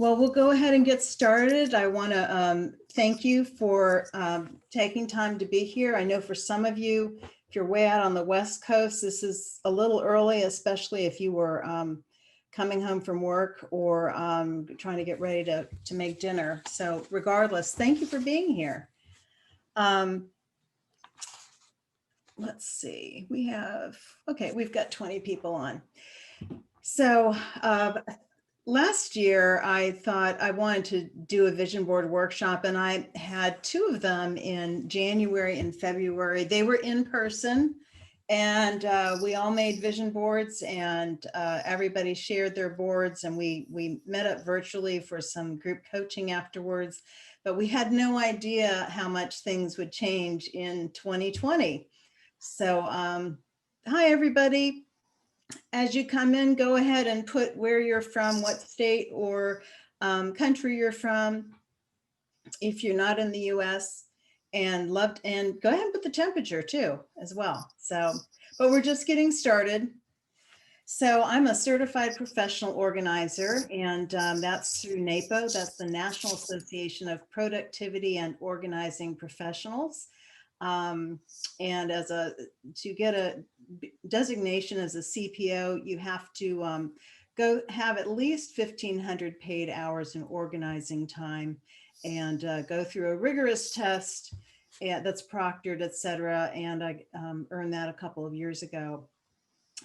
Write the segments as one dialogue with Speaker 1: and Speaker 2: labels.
Speaker 1: Well, we'll go ahead and get started. I want to thank you for taking time to be here. I know for some of you, if you're way out on the West Coast, this is a little early, especially if you were coming home from work or trying to get ready to make dinner. So regardless, thank you for being here. Let's see, we've got 20 people on. So last year, I thought I wanted to do a vision board workshop, and I had two of them in January and February. They were in person, and we all made vision boards, and everybody shared their boards, and we met up virtually for some group coaching afterwards. But we had no idea how much things would change in 2020. So hi, everybody. As you come in, go ahead and put where you're from, what state or country you're from, if you're not in the US, and go ahead and put the temperature too, as well. So, but we're just getting started. So I'm a certified professional organizer, and that's through NAPO. That's the National Association of Productivity and Organizing Professionals. And to get a designation as a CPO, you have to go have at least 1,500 paid hours in organizing time, and go through a rigorous test that's proctored, etc. And I earned that a couple of years ago.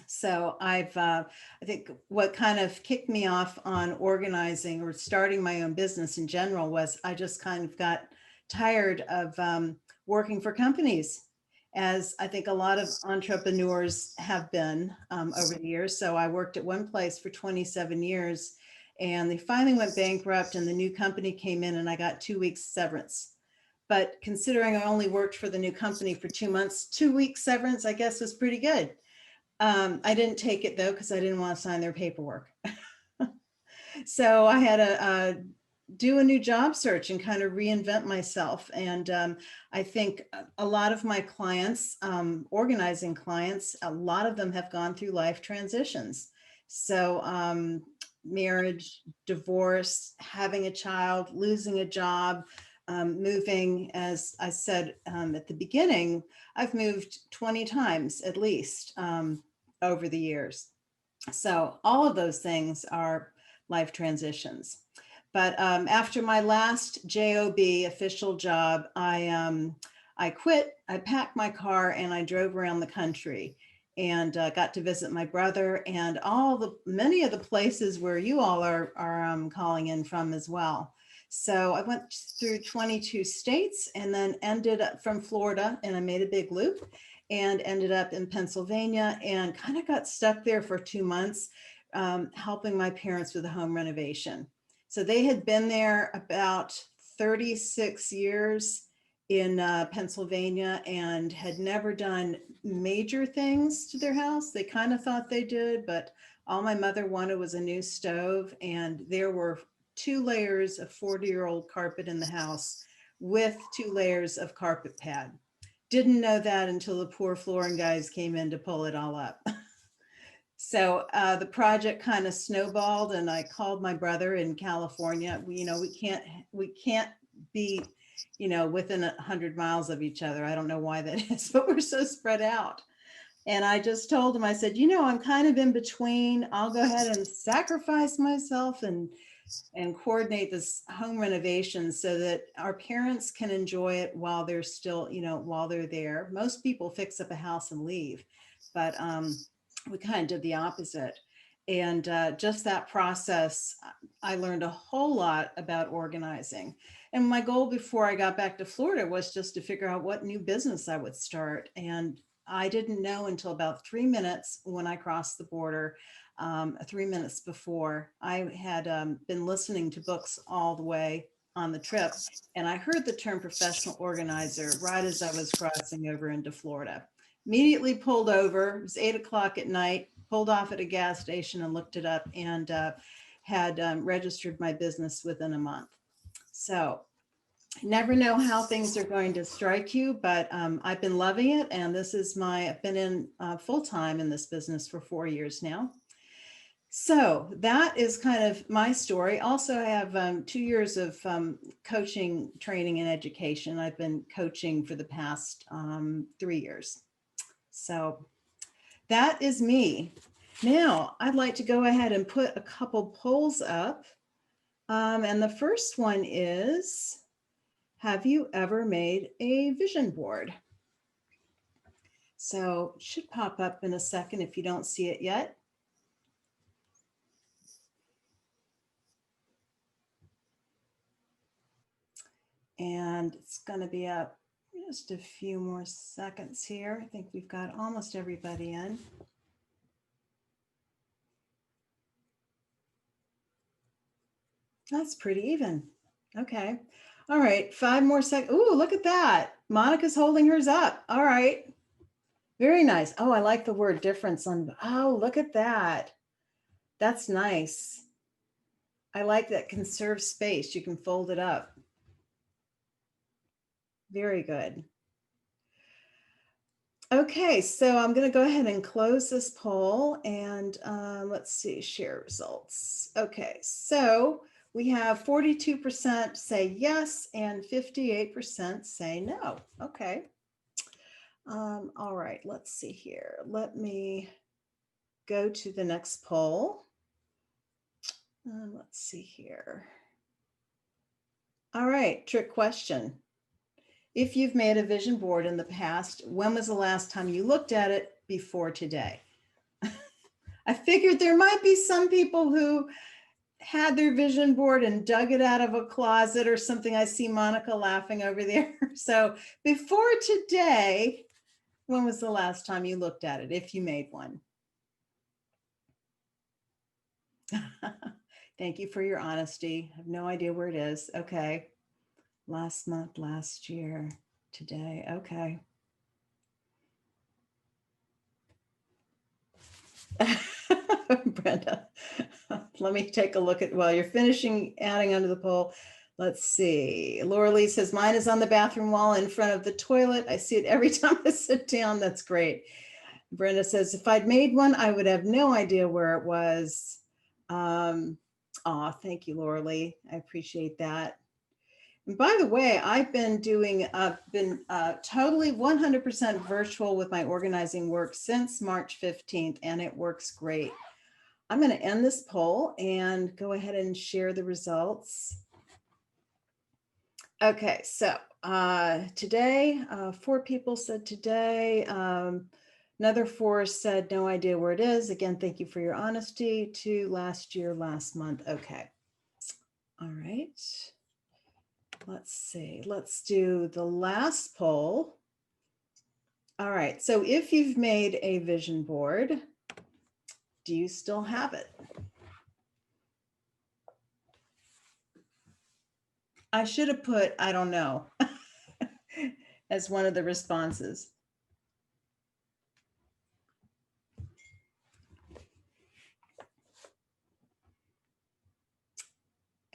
Speaker 1: So I think what kind of kicked me off on organizing or starting my own business in general was I just kind of got tired of working for companies, as I think a lot of entrepreneurs have been over the years. So I worked at one place for 27 years, and they finally went bankrupt, and the new company came in, and I got 2 weeks severance. But considering I only worked for the new company for 2 months, 2 weeks severance, I guess, was pretty good. I didn't take it though, because I didn't want to sign their paperwork. So I had to do a new job search and kind of reinvent myself. And I think a lot of my clients, organizing clients, a lot of them have gone through life transitions. So marriage, divorce, having a child, losing a job, moving. As I said at the beginning, I've moved 20 times at least over the years. So all of those things are life transitions. But after my last job official job, I quit. I packed my car and I drove around the country, and got to visit my brother and many of the places where you all are calling in from as well. So I went through 22 states, and then ended up from Florida, and I made a big loop and ended up in Pennsylvania, and kind of got stuck there for 2 months, helping my parents with a home renovation. So they had been there about 36 years in Pennsylvania, and had never done major things to their house. They kind of thought they did, but all my mother wanted was a new stove, and there were 2 layers of 40-year-old carpet in the house with 2 layers of carpet pad. Didn't know that until the poor flooring guys came in to pull it all up. So the project kind of snowballed, and I called my brother in California. We can't be, within 100 miles of each other. I don't know why that is, but we're so spread out. And I just told him, I said, I'm kind of in between. I'll go ahead and sacrifice myself and coordinate this home renovation so that our parents can enjoy it while they're still, while they're there. Most people fix up a house and leave, but we kind of did the opposite. And just that process, I learned a whole lot about organizing. And my goal before I got back to Florida was just to figure out what new business I would start. And I didn't know until about 3 minutes when I crossed the border, 3 minutes before. I had been listening to books all the way on the trip, and I heard the term professional organizer right as I was crossing over into Florida. Immediately pulled over. It was 8 o'clock at night, pulled off at a gas station and looked it up, and had registered my business within a month. So you never know how things are going to strike you, but I've been loving it. And I've been in full-time in this business for 4 years now. So that is kind of my story. Also, I have 2 years of coaching, training, and education. I've been coaching for the past 3 years. So that is me. Now, I'd like to go ahead and put a couple polls up. And the first one is, have you ever made a vision board? So it should pop up in a second if you don't see it yet. And it's going to be up just a few more seconds here. I think we've got almost everybody in. That's pretty even. Okay. All right. 5 more seconds. Ooh, look at that. Monica's holding hers up. All right. Very nice. Oh, I like the word difference on. Oh, look at that. That's nice. I like that conserve space. You can fold it up. Very good. Okay, so I'm going to go ahead and close this poll and let's see, share results. Okay, so we have 42% say yes and 58% say no. Okay. All right, let's see here. Let me go to the next poll. Let's see here. All right, trick question. If you've made a vision board in the past, when was the last time you looked at it before today? I figured there might be some people who had their vision board and dug it out of a closet or something. I see Monica laughing over there. So before today, when was the last time you looked at it, if you made one? Thank you for your honesty. I have no idea where it is. Okay. Last month, last year, today. Okay. Brenda, let me take a look at, while you're finishing adding under the poll. Let's see. Laura Lee says, mine is on the bathroom wall in front of the toilet. I see it every time I sit down. That's great. Brenda says, if I'd made one, I would have no idea where it was. Thank you, Laura Lee. I appreciate that. And by the way, I've been doing, totally 100% virtual with my organizing work since March 15th, and it works great. I'm going to end this poll and go ahead and share the results. Okay, so today, 4 people said today. Another 4 said no idea where it is. Again, thank you for your honesty. 2 last year, last month. Okay. All right. Let's see. Let's do the last poll. All right. So if you've made a vision board, do you still have it? I should have put, I don't know, as one of the responses.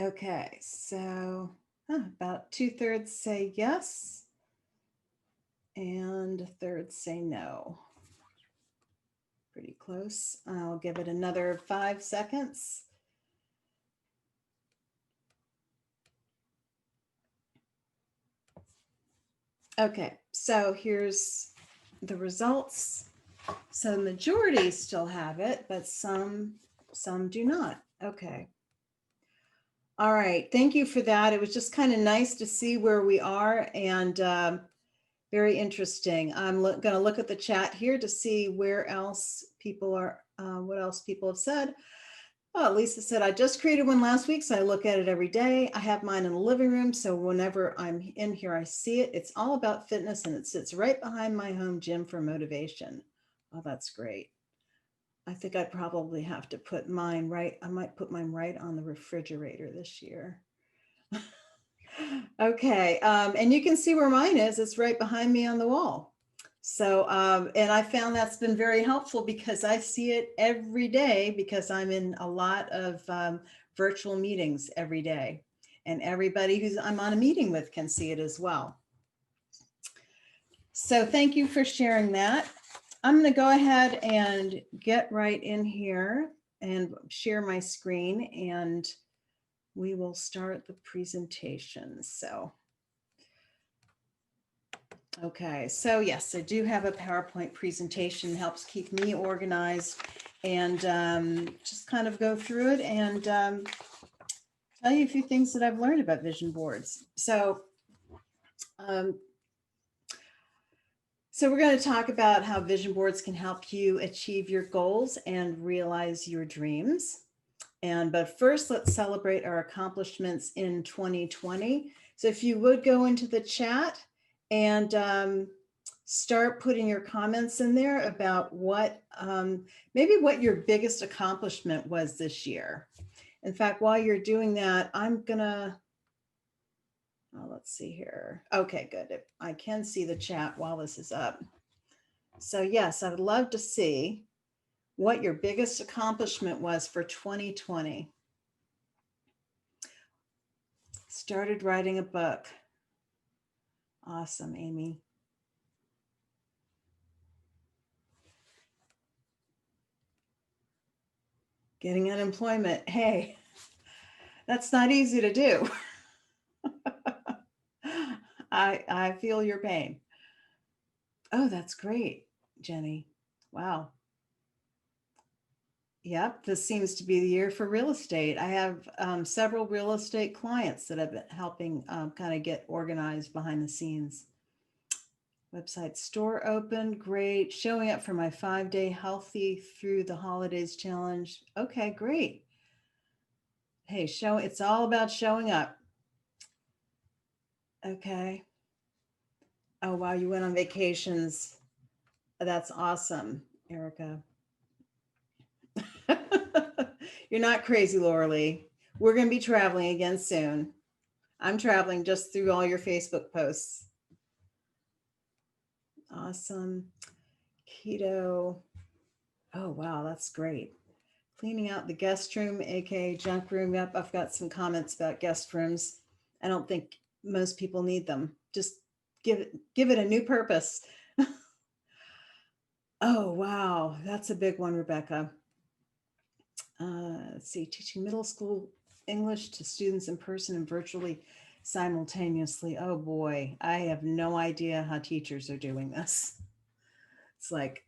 Speaker 1: Okay, so about 2/3 say yes, and 1/3 say no. Pretty close. I'll give it another 5 seconds. Okay, so here's the results. So the majority still have it, but some do not. Okay. All right, thank you for that. It was just kind of nice to see where we are, and very interesting. I'm going to look at the chat here to see where else people are, what else people have said. Oh, Lisa said, I just created one last week, so I look at it every day. I have mine in the living room, so whenever I'm in here, I see it. It's all about fitness, and it sits right behind my home gym for motivation. Oh, that's great. I think I probably have to put mine right. I might put mine right on the refrigerator this year. Okay, and you can see where mine is. It's right behind me on the wall. So, and I found that's been very helpful because I see it every day because I'm in a lot of virtual meetings every day, and everybody who's I'm on a meeting with can see it as well. So thank you for sharing that. I'm going to go ahead and get right in here and share my screen, and we will start the presentation. So, okay, so yes, I do have a PowerPoint presentation, helps keep me organized, and just kind of go through it and tell you a few things that I've learned about vision boards. Um, so we're going to talk about how vision boards can help you achieve your goals and realize your dreams. But first, let's celebrate our accomplishments in 2020. So if you would go into the chat and start putting your comments in there about what, maybe what your biggest accomplishment was this year. In fact, while you're doing that, I'm gonna, let's see here. Okay, good. I can see the chat while this is up. So yes, I would love to see what your biggest accomplishment was for 2020. Started writing a book. Awesome, Amy. Getting unemployment. Hey, that's not easy to do. I feel your pain. Oh, that's great, Jenny. Wow. Yep, this seems to be the year for real estate. I have several real estate clients that I've been helping kind of get organized behind the scenes. Website store open, great. Showing up for my 5-day healthy through the holidays challenge. Okay, great. Hey, it's all about showing up. Okay. Oh, wow, you went on vacations. That's awesome, Erica. You're not crazy, Laura Lee. We're going to be traveling again soon. I'm traveling just through all your Facebook posts. Awesome. Keto. Oh, wow, that's great. Cleaning out the guest room, aka junk room. Yep, I've got some comments about guest rooms. I don't think most people need them. Just give it a new purpose. Oh, wow, that's a big one, Rebecca. Let's see, teaching middle school English to students in person and virtually simultaneously. Oh boy, I have no idea how teachers are doing this. It's like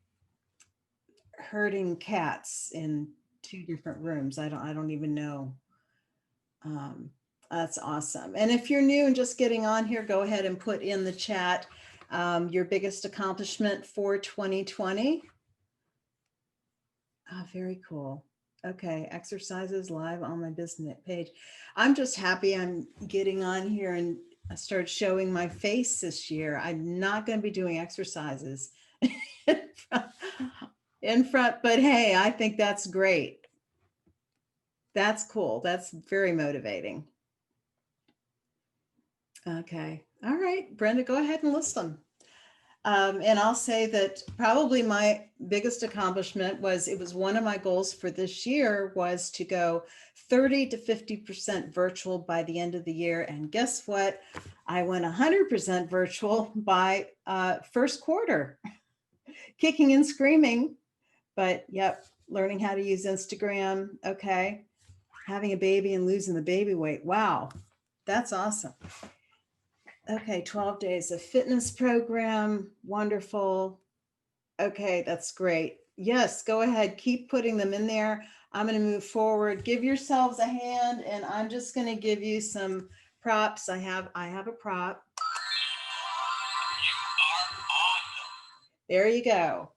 Speaker 1: herding cats in 2 different rooms. I don't even know. That's awesome. And if you're new and just getting on here, go ahead and put in the chat your biggest accomplishment for 2020. Ah, very cool. Okay, exercises live on my business page. I'm just happy I'm getting on here and I started showing my face this year. I'm not going to be doing exercises in front, but hey, I think that's great. That's cool. That's very motivating. Okay. All right, Brenda, go ahead and list them. And I'll say that probably my biggest accomplishment was, it was one of my goals for this year was to go 30 to 50% virtual by the end of the year. And guess what? I went 100% virtual by first quarter, kicking and screaming. But yep, learning how to use Instagram. Okay. Having a baby and losing the baby weight. Wow, that's awesome. Okay, 12 days of fitness program. Wonderful. Okay, that's great. Yes, go ahead. Keep putting them in there. I'm going to move forward. Give yourselves a hand, and I'm just going to give you some props. I have a prop. There you go.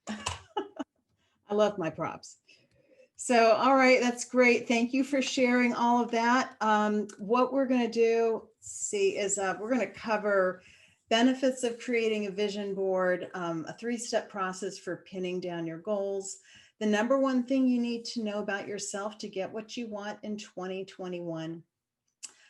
Speaker 1: I love my props. So, all right, that's great. Thank you for sharing all of that. What we're going to do, see, is we're going to cover benefits of creating a vision board, a 3-step process for pinning down your goals, the number one thing you need to know about yourself to get what you want in 2021,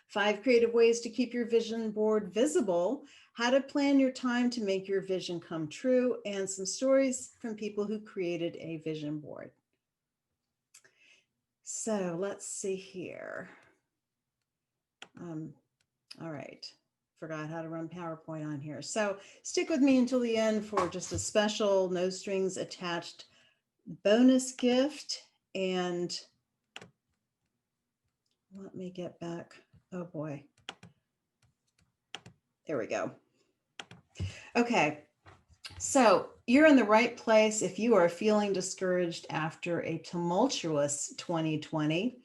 Speaker 1: 5 creative ways to keep your vision board visible, how to plan your time to make your vision come true, and some stories from people who created a vision board. So let's see here. All right, forgot how to run PowerPoint on here. So stick with me until the end for just a special no strings attached bonus gift. And let me get back. Oh boy. There we go. Okay. So you're in the right place if you are feeling discouraged after a tumultuous 2020.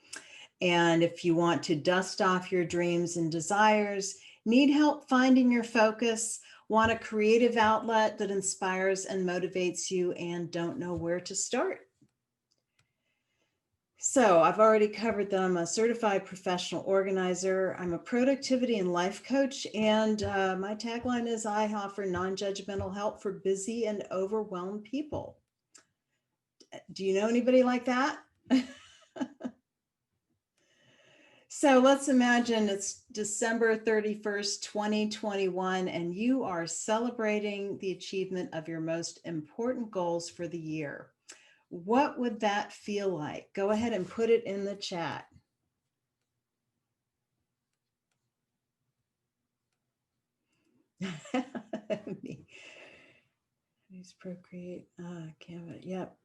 Speaker 1: And if you want to dust off your dreams and desires, need help finding your focus, want a creative outlet that inspires and motivates you, and don't know where to start. So I've already covered that I'm a certified professional organizer. I'm a productivity and life coach. And my tagline is I offer non-judgmental help for busy and overwhelmed people. Do you know anybody like that? So let's imagine it's December 31st, 2021, and you are celebrating the achievement of your most important goals for the year. What would that feel like? Go ahead and put it in the chat. Use Procreate, Canva, yep.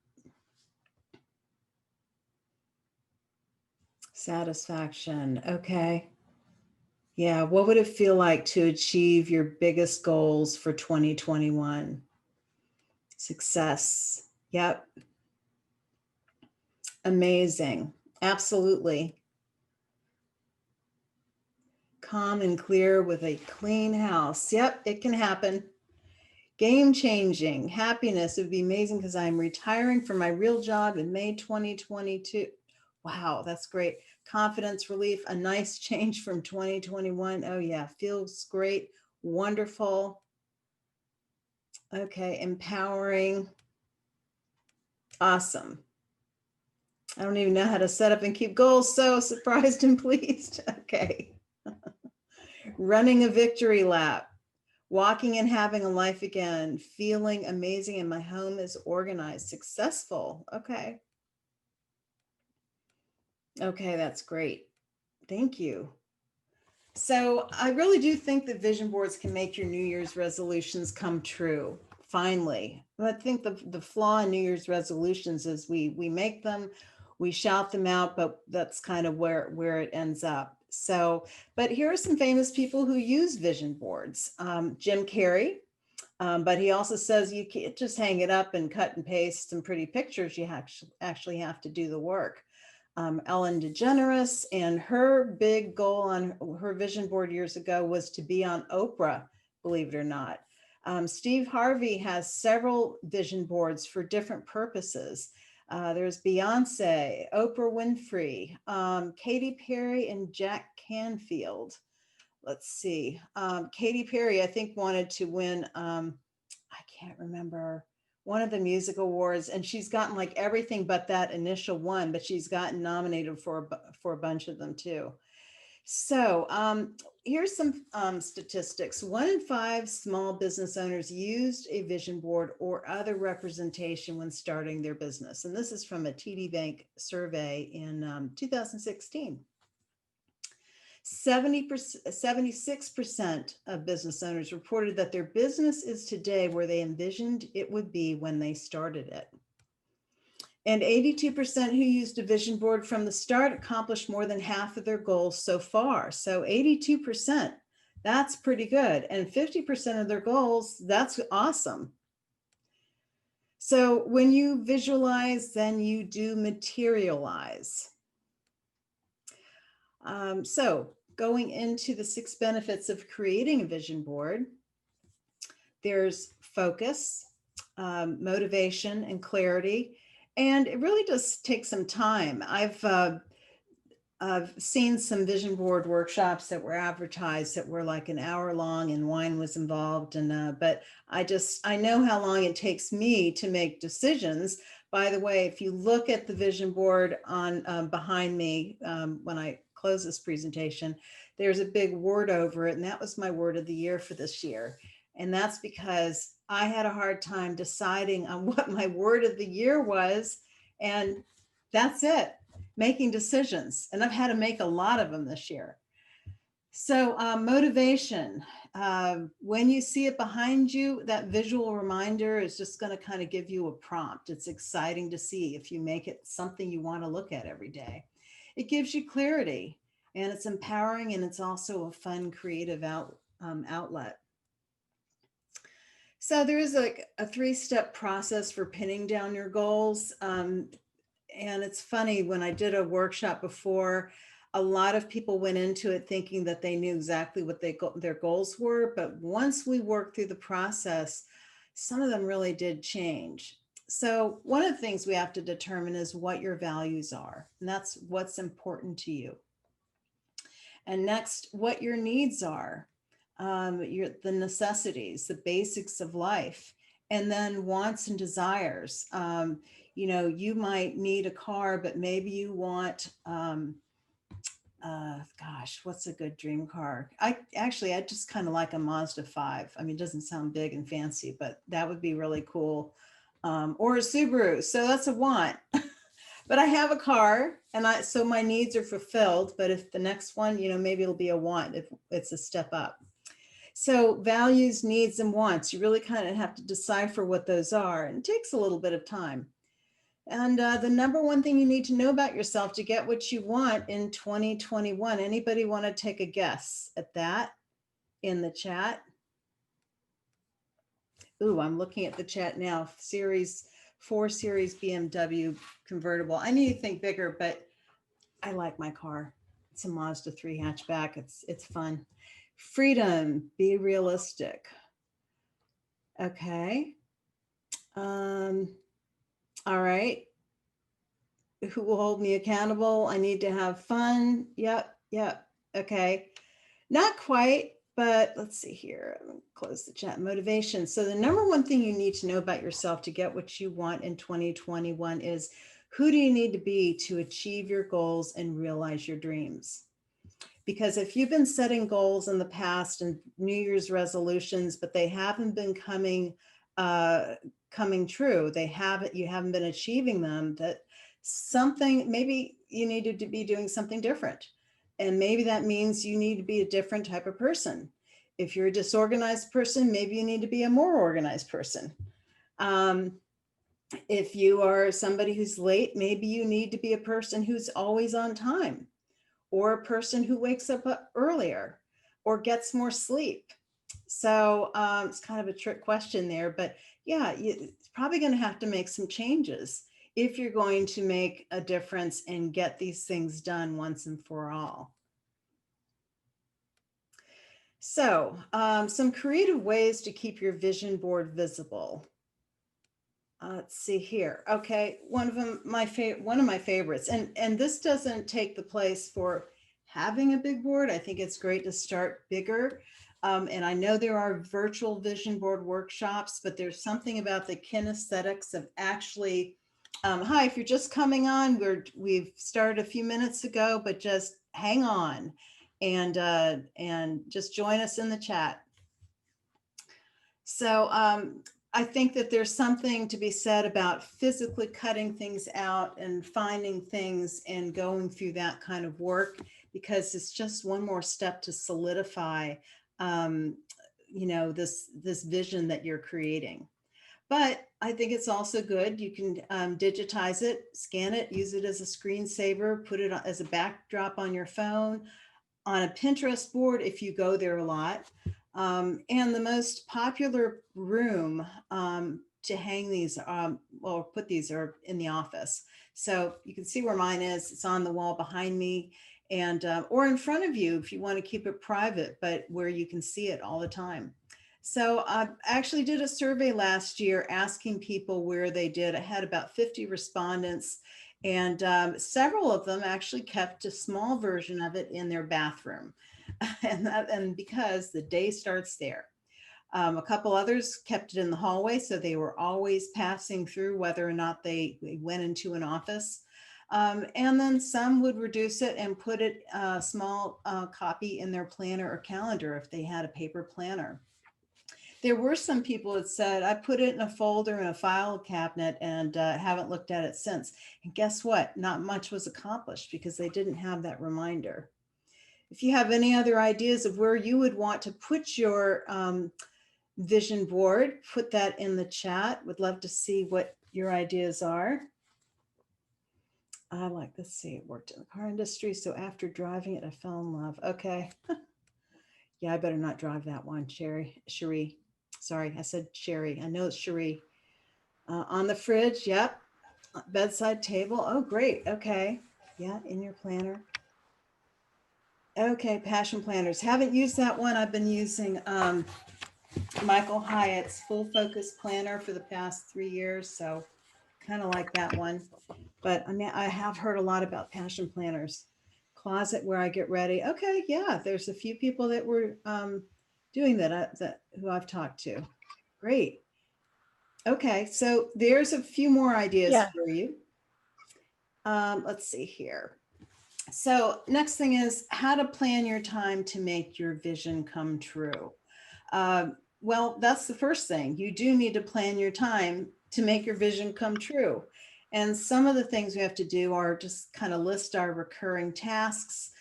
Speaker 1: Satisfaction, okay. Yeah, what would it feel like to achieve your biggest goals for 2021? Success, yep. Amazing, absolutely. Calm and clear with a clean house, yep, it can happen. Game changing, happiness, it would be amazing because I'm retiring from my real job in May 2022. Wow, that's great. Confidence, relief, a nice change from 2021. Oh yeah, feels great, wonderful. Okay, empowering, awesome. I don't even know how to set up and keep goals, so surprised and pleased. Okay. Running a victory lap, walking and having a life again, feeling amazing, and my home is organized, successful. Okay. Okay, that's great. Thank you. So I really do think that vision boards can make your New Year's resolutions come true. Finally, I think the flaw in New Year's resolutions is we make them, we shout them out, but that's kind of where it ends up. So, but here are some famous people who use vision boards. Jim Carrey, but he also says you can't just hang it up and cut and paste some pretty pictures. You actually have to do the work. Ellen DeGeneres, and her big goal on her vision board years ago was to be on Oprah, believe it or not. Steve Harvey has several vision boards for different purposes. There's Beyonce, Oprah Winfrey, Katy Perry, and Jack Canfield. Let's see. Katy Perry, I think, wanted to win, I can't remember, one of the music awards, and she's gotten like everything but that initial one, but she's gotten nominated for a bunch of them too. So here's some statistics. 1 in 5 small business owners used a vision board or other representation when starting their business. And this is from a TD Bank survey in 2016. 76% of business owners reported that their business is today where they envisioned it would be when they started it. And 82% who used a vision board from the start accomplished more than half of their goals so far. So 82%, that's pretty good. And 50% of their goals, that's awesome. So when you visualize, then you do materialize. So going into the 6 benefits of creating a vision board, there's focus, motivation, and clarity. And it really does take some time. I've seen some vision board workshops that were advertised that were like an hour long and wine was involved. And but I know how long it takes me to make decisions. By the way, if you look at the vision board on behind me when I close this presentation, there's a big word over it, and that was my word of the year for this year. And that's because I had a hard time deciding on what my word of the year was, and that's it, making decisions. And I've had to make a lot of them this year. So motivation, When you see it behind you, that visual reminder is just going to kind of give you a prompt. It's exciting to see if you make it something you want to look at every day. It gives you clarity, and it's empowering, and it's also a fun, creative outlet. So there is like a three-step process for pinning down your goals. And it's funny, when I did a workshop before, a lot of people went into it thinking that they knew exactly what their goals were. But once we worked through the process, some of them really did change. So one of the things we have to determine is what your values are, and that's what's important to you. And next, what your needs are, the necessities, the basics of life, and then wants and desires. You might need a car, but maybe you want, gosh, what's a good dream car? I just kind of like a Mazda 5. I mean, it doesn't sound big and fancy, but that would be really cool. Or a Subaru. So that's a want. But I have a car, and so my needs are fulfilled. But if the next one, maybe it'll be a want if it's a step up. So values, needs, and wants, you really kind of have to decipher what those are. And it takes a little bit of time. And the number one thing you need to know about yourself to get what you want in 2021. Anybody want to take a guess at that in the chat? Ooh, I'm looking at the chat now. Series 4 Series BMW convertible. I need to think bigger, but I like my car. It's a Mazda 3 hatchback. It's fun. Freedom, be realistic. Okay. All right. Who will hold me accountable? I need to have fun. Yep. Okay. Not quite, but let's see here. I'm going to close the chat. Motivation. So the number one thing you need to know about yourself to get what you want in 2021 is, who do you need to be to achieve your goals and realize your dreams? Because if you've been setting goals in the past and New Year's resolutions, but they haven't been coming true, you haven't been achieving them, that maybe you needed to be doing something different. And maybe that means you need to be a different type of person. If you're a disorganized person, maybe you need to be a more organized person. If you are somebody who's late, maybe you need to be a person who's always on time, or a person who wakes up earlier or gets more sleep. So it's kind of a trick question there, but yeah, it's probably going to have to make some changes if you're going to make a difference and get these things done once and for all. So some creative ways to keep your vision board visible. Let's see here. Okay, one of my favorites, and this doesn't take the place for having a big board. I think it's great to start bigger. And I know there are virtual vision board workshops, but there's something about the kinesthetics of actually, hi, if you're just coming on, we've started a few minutes ago, but just hang on and just join us in the chat. So I think that there's something to be said about physically cutting things out and finding things and going through that kind of work, because it's just one more step to solidify, this vision that you're creating. But I think it's also good. You can digitize it, scan it, use it as a screensaver, put it as a backdrop on your phone, on a Pinterest board if you go there a lot. And the most popular room to hang these, put these are in the office. So you can see where mine is. It's on the wall behind me, and or in front of you if you want to keep it private, but where you can see it all the time. So I actually did a survey last year asking people where they did. I had about 50 respondents, and several of them actually kept a small version of it in their bathroom. And because the day starts there. A couple others kept it in the hallway, so they were always passing through whether or not they went into an office. And then some would reduce it and put it a small copy in their planner or calendar if they had a paper planner. There were some people that said, I put it in a folder in a file cabinet and haven't looked at it since. And guess what? Not much was accomplished because they didn't have that reminder. If you have any other ideas of where you would want to put your vision board, put that in the chat. Would love to see what your ideas are. I like, let's see, it worked in the car industry. So after driving it, I fell in love. Okay. Yeah, I better not drive that one, Cherie. Sorry, I said Sherry. I know it's Cherie. On the fridge, yep. Bedside table. Oh, great. Okay. Yeah, in your planner. Okay, passion planners. Haven't used that one. I've been using Michael Hyatt's full focus planner for the past 3 years. So kind of like that one. But I mean, I have heard a lot about passion planners. Closet where I get ready. Okay, yeah, there's a few people that were doing that, who I've talked to. Great. Okay, so there's a few more ideas for you. Let's see here. So next thing is how to plan your time to make your vision come true. Well, that's the first thing. You do need to plan your time to make your vision come true. And some of the things we have to do are just kind of list our recurring tasks,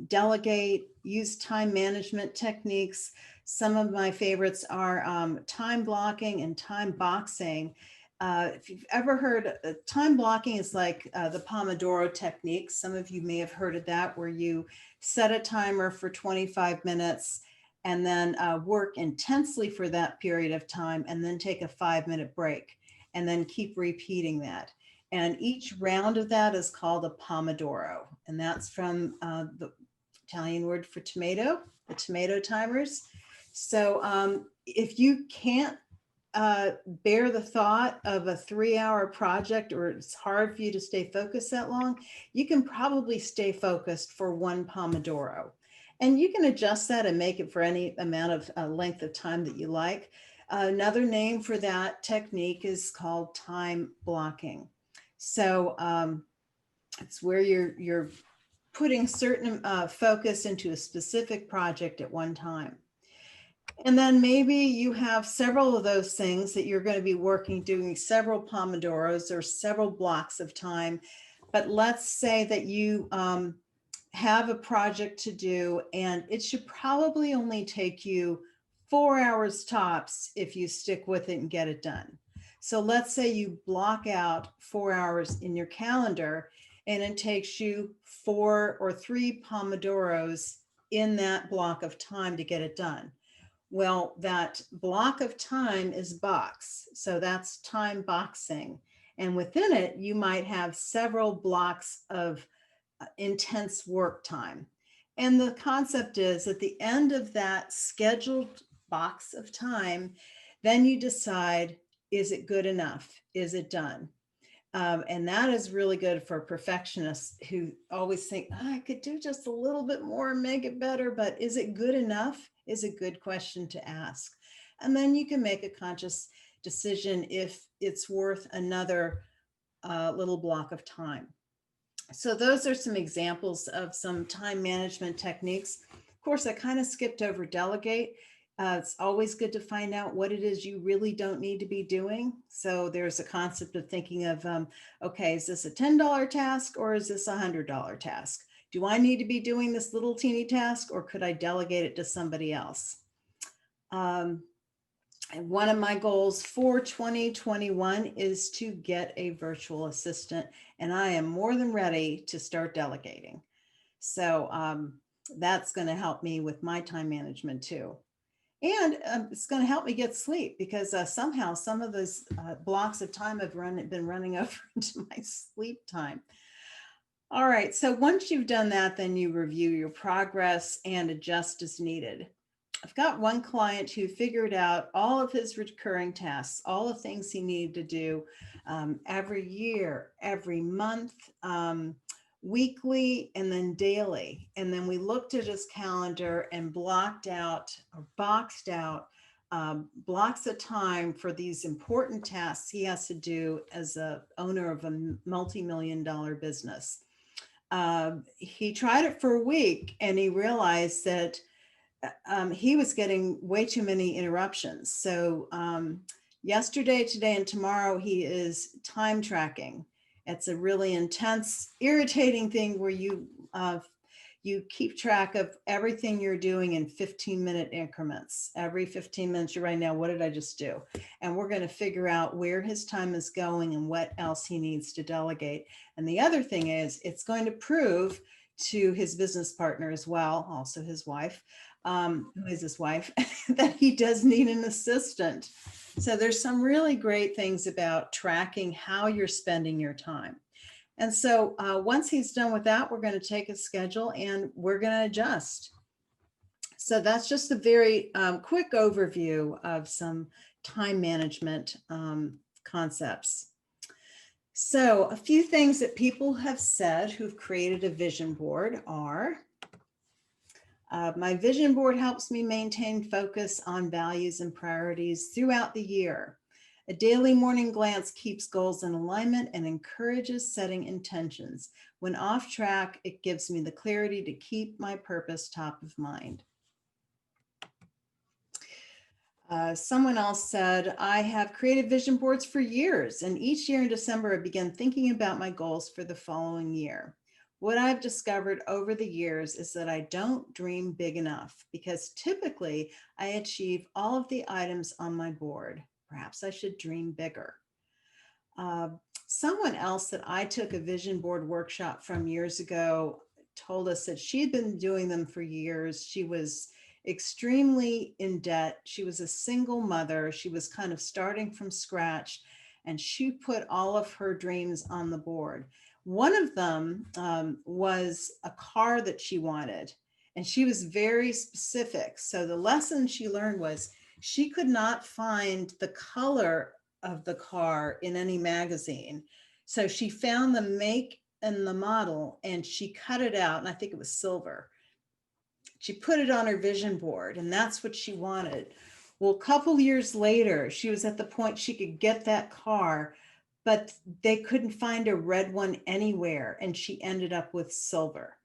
Speaker 1: delegate, use time management techniques. Some of my favorites are time blocking and time boxing. If you've ever heard, time blocking is like the Pomodoro technique. Some of you may have heard of that, where you set a timer for 25 minutes and then work intensely for that period of time and then take a 5-minute break and then keep repeating that. And each round of that is called a Pomodoro. And that's from the Italian word for tomato, the tomato timers. So if you can't bear the thought of a 3-hour project, or it's hard for you to stay focused that long, you can probably stay focused for 1 Pomodoro. And you can adjust that and make it for any amount of length of time that you like. Another name for that technique is called time blocking. So it's where you're putting certain focus into a specific project at one time. And then maybe you have several of those things that you're going to be working, doing several Pomodoros or several blocks of time. But let's say that you have a project to do, and it should probably only take you 4 hours tops if you stick with it and get it done. So let's say you block out 4 hours in your calendar, and it takes you 4 or 3 Pomodoros in that block of time to get it done. Well, that block of time is box. So that's time boxing. And within it, you might have several blocks of intense work time. And the concept is at the end of that scheduled box of time, then you decide, is it good enough? Is it done? And that is really good for perfectionists who always think, oh, I could do just a little bit more and make it better, but is it good enough? Is a good question to ask. And then you can make a conscious decision if it's worth another little block of time. So those are some examples of some time management techniques. Of course, I kind of skipped over delegate. It's always good to find out what it is you really don't need to be doing. So there's a concept of thinking of, okay, is this a $10 task or is this a $100 task? Do I need to be doing this little teeny task, or could I delegate it to somebody else? And one of my goals for 2021 is to get a virtual assistant, and I am more than ready to start delegating. So that's going to help me with my time management too. And it's going to help me get sleep, because somehow some of those blocks of time have been running over into my sleep time. All right, so once you've done that, then you review your progress and adjust as needed. I've got one client who figured out all of his recurring tasks, all the things he needed to do every year, every month, weekly, and then daily. And then we looked at his calendar and blocked out or boxed out blocks of time for these important tasks he has to do as a owner of a multi-million-dollar business. He tried it for a week and he realized that he was getting way too many interruptions. So yesterday, today, and tomorrow, he is time tracking. It's a really intense, irritating thing where you you keep track of everything you're doing in 15-minute increments. Every 15 minutes, you're writing down, what did I just do? And we're going to figure out where his time is going and what else he needs to delegate. And the other thing is, it's going to prove to his business partner as well, also his wife, who is his wife, that he does need an assistant. So there's some really great things about tracking how you're spending your time. And so once he's done with that, we're going to take a schedule and we're going to adjust. So that's just a very quick overview of some time management concepts. So a few things that people have said who've created a vision board are, my vision board helps me maintain focus on values and priorities throughout the year. A daily morning glance keeps goals in alignment and encourages setting intentions. When off track, it gives me the clarity to keep my purpose top of mind. Someone else said, I have created vision boards for years, and each year in December, I begin thinking about my goals for the following year. What I've discovered over the years is that I don't dream big enough because typically I achieve all of the items on my board. Perhaps I should dream bigger. Someone else that I took a vision board workshop from years ago told us that she'd been doing them for years. She was extremely in debt. She was a single mother. She was kind of starting from scratch, and she put all of her dreams on the board. One of them was a car that she wanted, and she was very specific. So the lesson she learned was she could not find the color of the car in any magazine. So she found the make and the model, and she cut it out, and I think it was silver. She put it on her vision board, and that's what she wanted. Well, a couple years later, she was at the point she could get that car, but they couldn't find a red one anywhere, and she ended up with silver.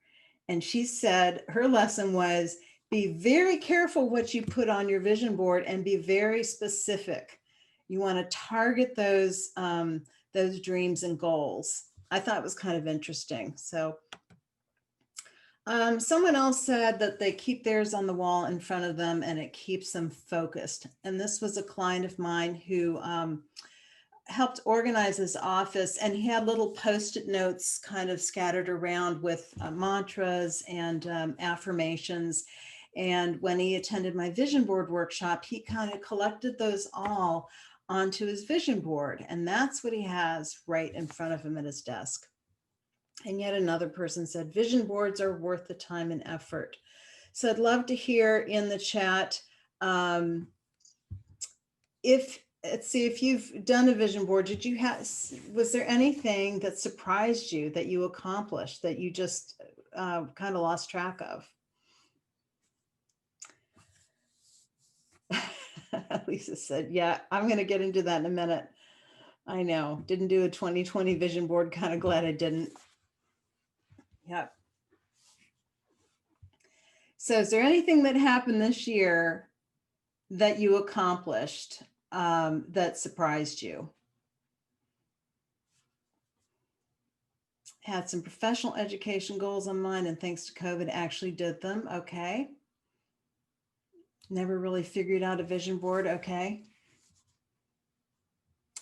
Speaker 1: And she said her lesson was, be very careful what you put on your vision board and be very specific. You want to target those dreams and goals. I thought it was kind of interesting. So someone else said that they keep theirs on the wall in front of them and it keeps them focused. And this was a client of mine who helped organize his office, and he had little Post-it notes kind of scattered around with mantras and affirmations. And when he attended my vision board workshop, he kind of collected those all onto his vision board. And that's what he has right in front of him at his desk. And yet another person said, vision boards are worth the time and effort. So I'd love to hear in the chat, let's see, if you've done a vision board, was there anything that surprised you that you accomplished that you just kind of lost track of? Lisa said, yeah, I'm going to get into that in a minute. I know, didn't do a 2020 vision board, kind of glad I didn't. Yep. So is there anything that happened this year that you accomplished that surprised you? Had some professional education goals on mine, and thanks to COVID, actually did them. Okay. Never really figured out a vision board. Okay.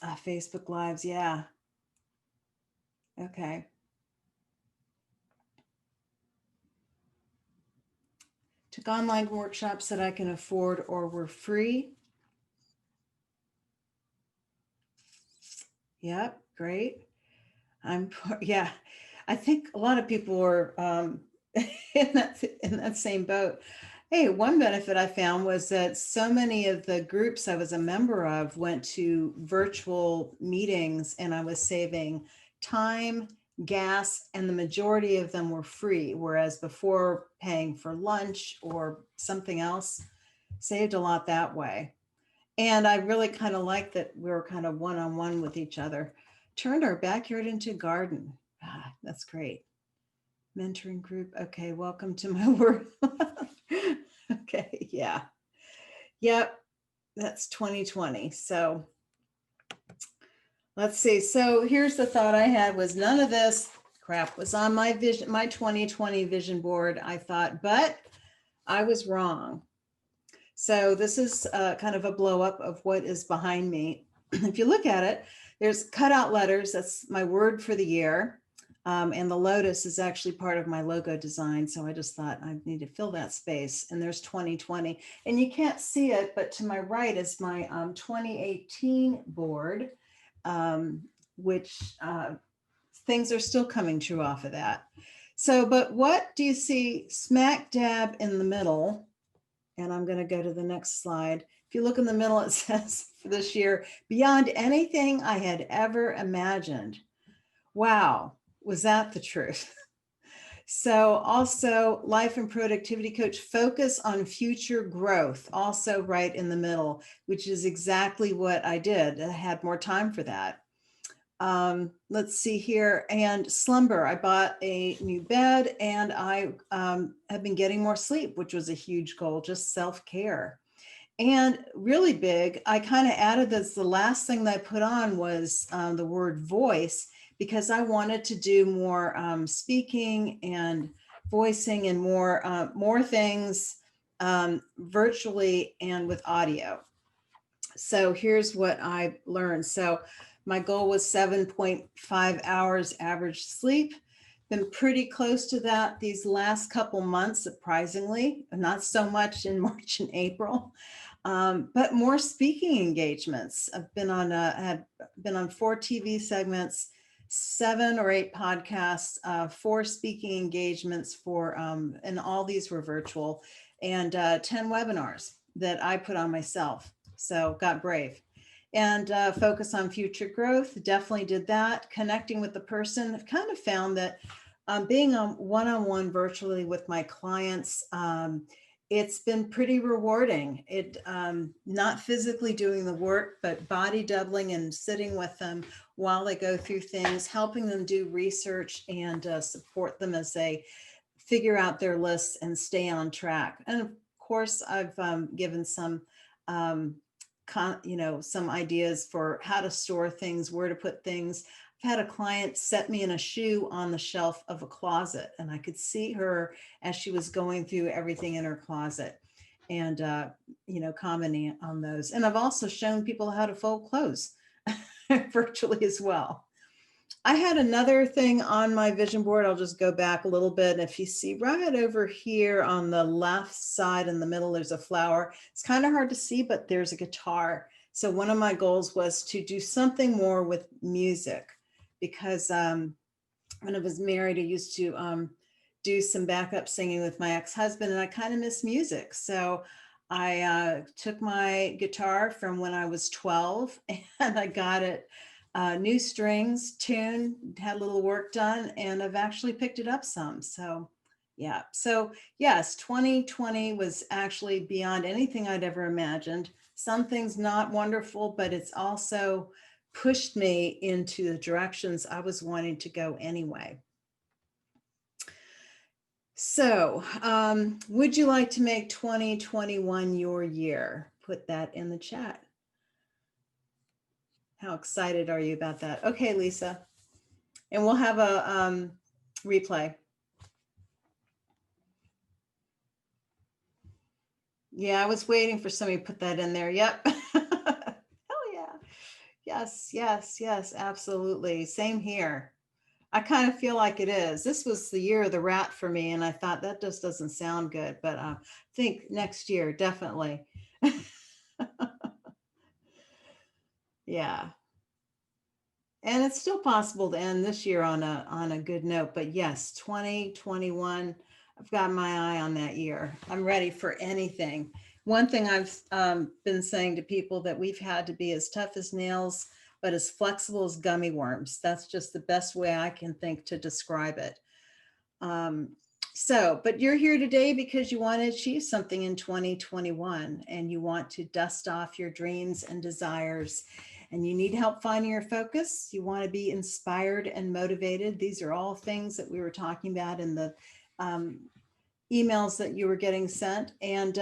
Speaker 1: Facebook Lives. Yeah. Okay. Took online workshops that I can afford or were free. Yep. Great. Yeah. I think a lot of people are in that same boat. Hey, one benefit I found was that so many of the groups I was a member of went to virtual meetings, and I was saving time, gas, and the majority of them were free. Whereas before, paying for lunch or something else, saved a lot that way. And I really kind of like that we were kind of one-on-one with each other. Turned our backyard into a garden. That's great. Mentoring group. Okay, welcome to my world. Okay, yeah. Yep, that's 2020. So let's see. So here's the thought I had was none of this crap was on my 2020 vision board. I thought, but I was wrong. So this is kind of a blow up of what is behind me. If you look at it, there's cutout letters. That's my word for the year. And the lotus is actually part of my logo design. So I just thought I need to fill that space. And there's 2020. And you can't see it, but to my right is my 2018 board, which things are still coming true off of that. So, but what do you see smack dab in the middle? And I'm going to go to the next slide. If you look in the middle, it says for this year, beyond anything I had ever imagined. Wow, was that the truth? So also life and productivity coach, focus on future growth, also right in the middle, which is exactly what I did. I had more time for that. Let's see here, and slumber. I bought a new bed and I have been getting more sleep, which was a huge goal, just self-care. And really big, I kind of added this, the last thing that I put on was the word voice, because I wanted to do more speaking and voicing and more things virtually and with audio. So here's what I learned. So my goal was 7.5 hours average sleep. Been pretty close to that these last couple months, surprisingly, not so much in March and April, but more speaking engagements. I've been on, had been on 4 TV segments, 7 or 8 podcasts, 4 speaking engagements for, and all these were virtual, and 10 webinars that I put on myself. So got brave. And focus on future growth, definitely did that. Connecting with the person, I've kind of found that being on one-on-one virtually with my clients, it's been pretty rewarding. It not physically doing the work, but body doubling and sitting with them while they go through things, helping them do research and support them as they figure out their lists and stay on track. And of course, I've given some some ideas for how to store things, where to put things. I've had a client set me in a shoe on the shelf of a closet, and I could see her as she was going through everything in her closet and, commenting on those. And I've also shown people how to fold clothes virtually as well. I had another thing on my vision board. I'll just go back a little bit. If you see right over here on the left side in the middle, there's a flower. It's kind of hard to see, but there's a guitar. So one of my goals was to do something more with music, because when I was married, I used to do some backup singing with my ex-husband, and I kind of miss music. So I took my guitar from when I was 12 and I got it new strings, tuned, had a little work done, and I've actually picked it up some. So yeah, so yes, 2020 was actually beyond anything I'd ever imagined. Some things not wonderful, but it's also pushed me into the directions I was wanting to go anyway. So would you like to make 2021 your year? Put that in the chat. How excited are you about that? Okay, Lisa. And we'll have a replay. Yeah, I was waiting for somebody to put that in there. Yep. Hell yeah. Yes, yes, yes, absolutely. Same here. I kind of feel like it is. This was the year of the rat for me, and I thought that just doesn't sound good, but I think next year, definitely. Yeah. And it's still possible to end this year on a good note, but yes, 2021, I've got my eye on that year. I'm ready for anything. One thing I've been saying to people, that we've had to be as tough as nails, but as flexible as gummy worms. That's just the best way I can think to describe it. But you're here today because you want to achieve something in 2021, and you want to dust off your dreams and desires, and you need help finding your focus. You want to be inspired and motivated. These are all things that we were talking about in the emails that you were getting sent, and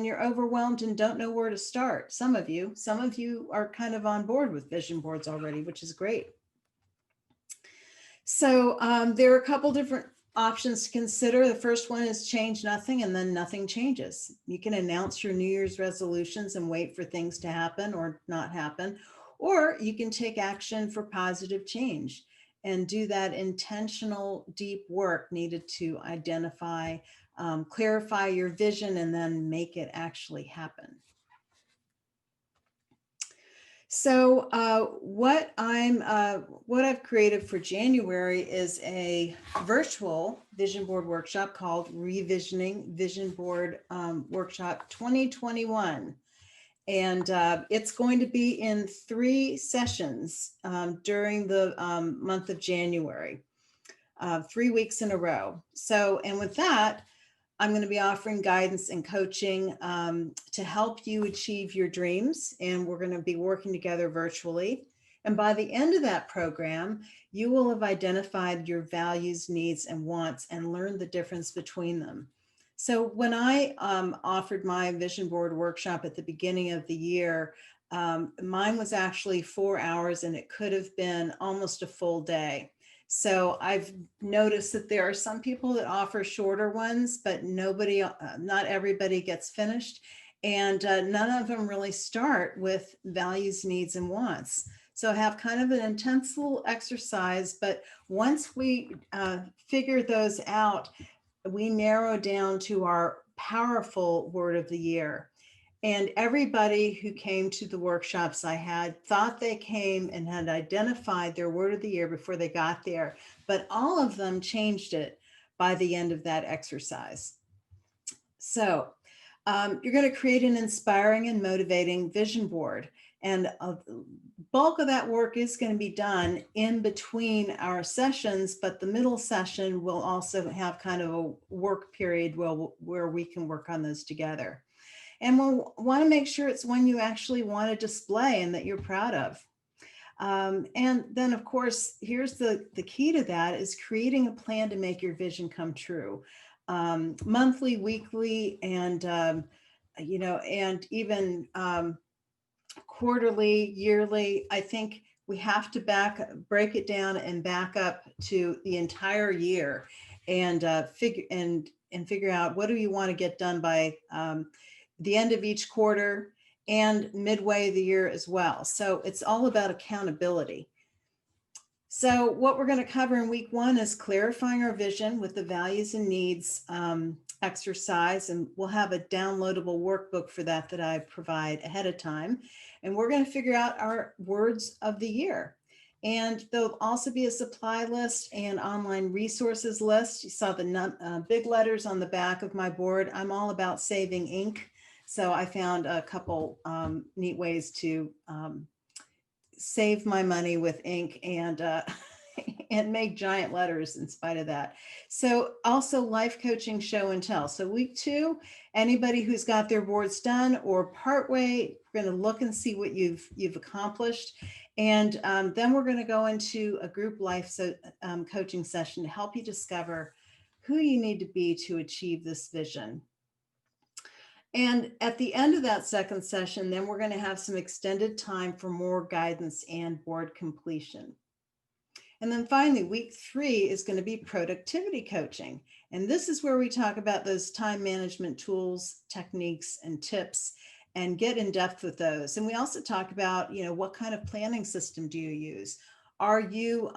Speaker 1: you're overwhelmed and don't know where to start. Some of you are kind of on board with vision boards already, which is great. So there are a couple different options to consider. The first one is change nothing, and then nothing changes. You can announce your New Year's resolutions and wait for things to happen or not happen, or you can take action for positive change and do that intentional, deep work needed to identify, clarify your vision, and then make it actually happen. So what I've created for January is a virtual vision board workshop called ReVisioning Vision Board Workshop 2021. And it's going to be in 3 sessions during the month of January, 3 weeks in a row. So, and with that, I'm going to be offering guidance and coaching to help you achieve your dreams. And we're going to be working together virtually. And by the end of that program, you will have identified your values, needs, and wants and learned the difference between them. So when I offered my vision board workshop at the beginning of the year, mine was actually 4 hours, and it could have been almost a full day. So I've noticed that there are some people that offer shorter ones, but not everybody gets finished. And none of them really start with values, needs, and wants. So I have kind of an intense little exercise, but once we figure those out, we narrow down to our powerful word of the year. And everybody who came to the workshops I had thought they came and had identified their word of the year before they got there, but all of them changed it by the end of that exercise. So you're going to create an inspiring and motivating vision board. And a bulk of that work is going to be done in between our sessions, but the middle session will also have kind of a work period where we can work on those together. And we'll want to make sure it's one you actually want to display and that you're proud of. And then, of course, here's the key to that is creating a plan to make your vision come true. Monthly, weekly, and, and even quarterly, yearly. I think we have to break it down and back up to the entire year and figure out what do you want to get done by the end of each quarter and midway of the year as well. So it's all about accountability. So what we're going to cover in week 1 is clarifying our vision with the values and needs exercise. And we'll have a downloadable workbook for that I provide ahead of time. And we're going to figure out our words of the year. And there'll also be a supply list and online resources list. You saw the big letters on the back of my board. I'm all about saving ink. So I found a couple neat ways to save my money with ink and and make giant letters in spite of that. So also life coaching show and tell. So week 2, anybody who's got their boards done or partway, we're going to look and see what you've accomplished. And then we're going to go into a group life coaching session to help you discover who you need to be to achieve this vision. And at the end of that second session, then we're going to have some extended time for more guidance and board completion. And then finally, week 3 is going to be productivity coaching. And this is where we talk about those time management tools, techniques, and tips and get in depth with those. And we also talk about, what kind of planning system do you use? Are you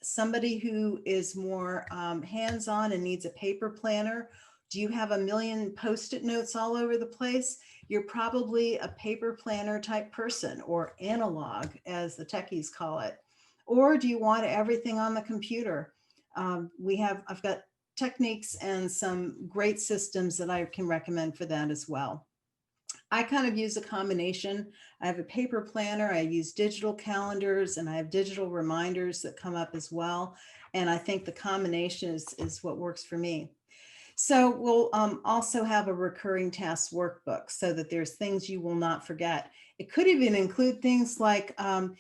Speaker 1: somebody who is more hands-on and needs a paper planner? Do you have a million Post-it notes all over the place? You're probably a paper planner type person, or analog as the techies call it. Or do you want everything on the computer? I've got techniques and some great systems that I can recommend for that as well. I kind of use a combination. I have a paper planner, I use digital calendars, and I have digital reminders that come up as well. And I think the combination is what works for me. So we'll also have a recurring tasks workbook so that there's things you will not forget. It could even include things like, when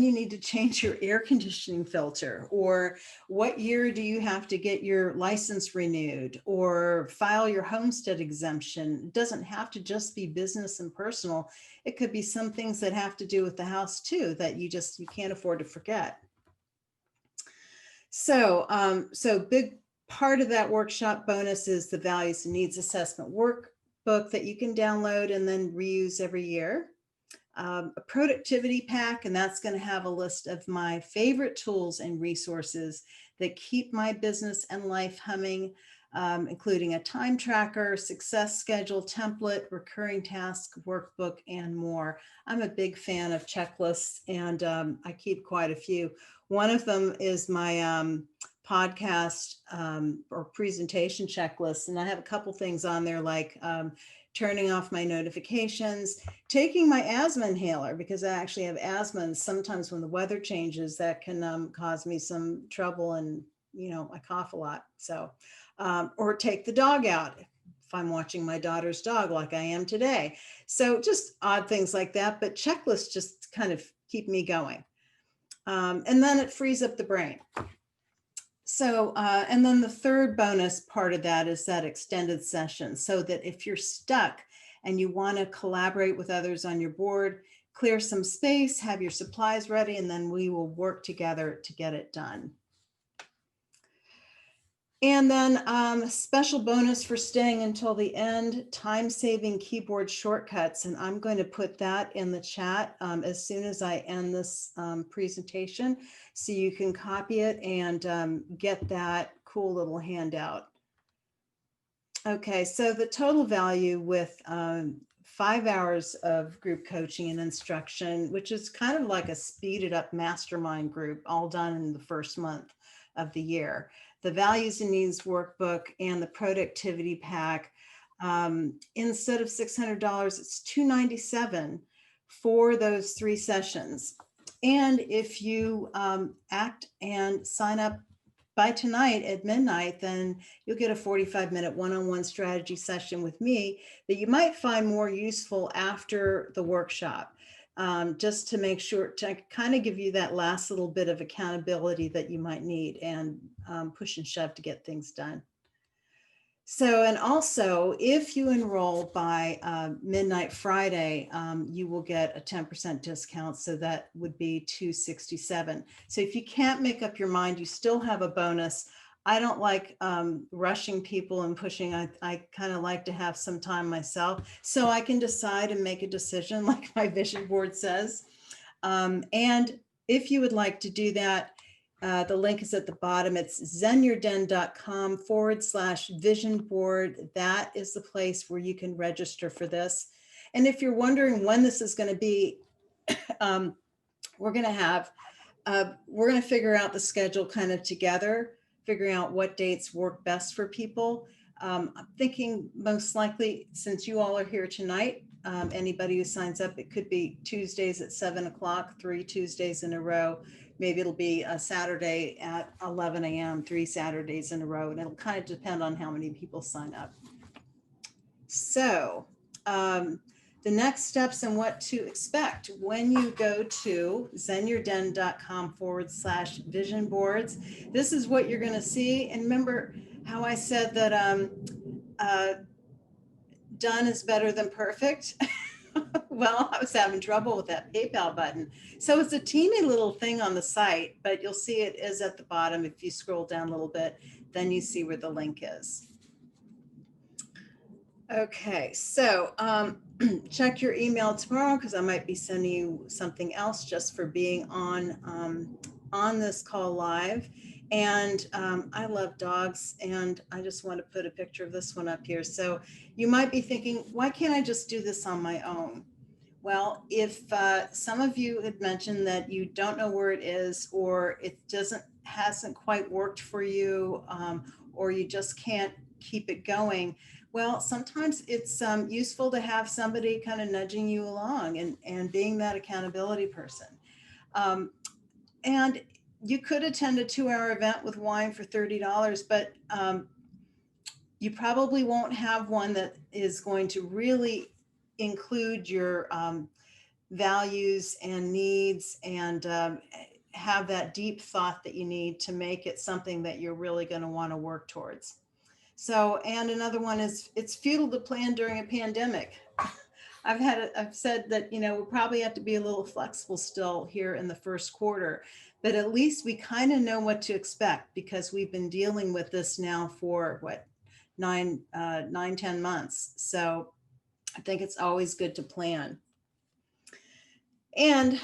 Speaker 1: you need to change your air conditioning filter, or what year do you have to get your license renewed, or file your homestead exemption. It doesn't have to just be business and personal. It could be some things that have to do with the house too, that you can't afford to forget. So big part of that workshop bonus is the values and needs assessment workbook that you can download and then reuse every year. A productivity pack, and that's going to have a list of my favorite tools and resources that keep my business and life humming, including a time tracker, success schedule, template, recurring task workbook, and more. I'm a big fan of checklists, and I keep quite a few. One of them is my podcast or presentation checklist, and I have a couple things on there like turning off my notifications, taking my asthma inhaler because I actually have asthma, and sometimes when the weather changes, that can cause me some trouble, and I cough a lot. So, or take the dog out if I'm watching my daughter's dog, like I am today. So just odd things like that, but checklists just kind of keep me going, and then it frees up the brain. So, and then the third bonus part of that is that extended session, so that if you're stuck and you want to collaborate with others on your board, clear some space, have your supplies ready, and then we will work together to get it done. And then special bonus for staying until the end, time-saving keyboard shortcuts. And I'm going to put that in the chat as soon as I end this presentation, so you can copy it and get that cool little handout. Okay, so the total value with 5 hours of group coaching and instruction, which is kind of like a speeded up mastermind group, all done in the first month of the year. The values and needs workbook and the productivity pack, instead of $600, it's $297 for those 3 sessions. And if you act and sign up by tonight at midnight, then you'll get a 45-minute one-on-one strategy session with me that you might find more useful after the workshop, just to make sure to kind of give you that last little bit of accountability that you might need, and push and shove to get things done. So, and also if you enroll by midnight Friday, you will get a 10% discount. So that would be $267. So if you can't make up your mind, you still have a bonus. I don't like rushing people and pushing. I kind of like to have some time myself so I can decide and make a decision like my vision board says. And if you would like to do that, the link is at the bottom. It's zenyourden.com/vision board. That is the place where you can register for this. And if you're wondering when this is going to be, we're going to figure out the schedule kind of together, figuring out what dates work best for people. I'm thinking most likely, since you all are here tonight, anybody who signs up, it could be Tuesdays at 7 o'clock, 3 Tuesdays in a row. Maybe it'll be a Saturday at 11 a.m., 3 Saturdays in a row, and it'll kind of depend on how many people sign up. So the next steps and what to expect when you go to zenyourden.com/vision boards. This is what you're going to see. And remember how I said that done is better than perfect? Well, I was having trouble with that PayPal button. So it's a teeny little thing on the site, but you'll see it is at the bottom. If you scroll down a little bit, then you see where the link is. Okay, so check your email tomorrow, because I might be sending you something else just for being on this call live. And I love dogs, and I just want to put a picture of this one up here. So you might be thinking, why can't I just do this on my own? Well, if some of you had mentioned that you don't know where it is, or it hasn't quite worked for you, or you just can't keep it going, well, sometimes it's useful to have somebody kind of nudging you along and being that accountability person. And you could attend a 2-hour event with wine for $30, but you probably won't have one that is going to really include your values and needs, and have that deep thought that you need to make it something that you're really going to want to work towards. So, and another one is, it's futile to plan during a pandemic. I've said that, we'll probably have to be a little flexible still here in the first quarter, but at least we kind of know what to expect because we've been dealing with this now for what, 10 months. So I think it's always good to plan. And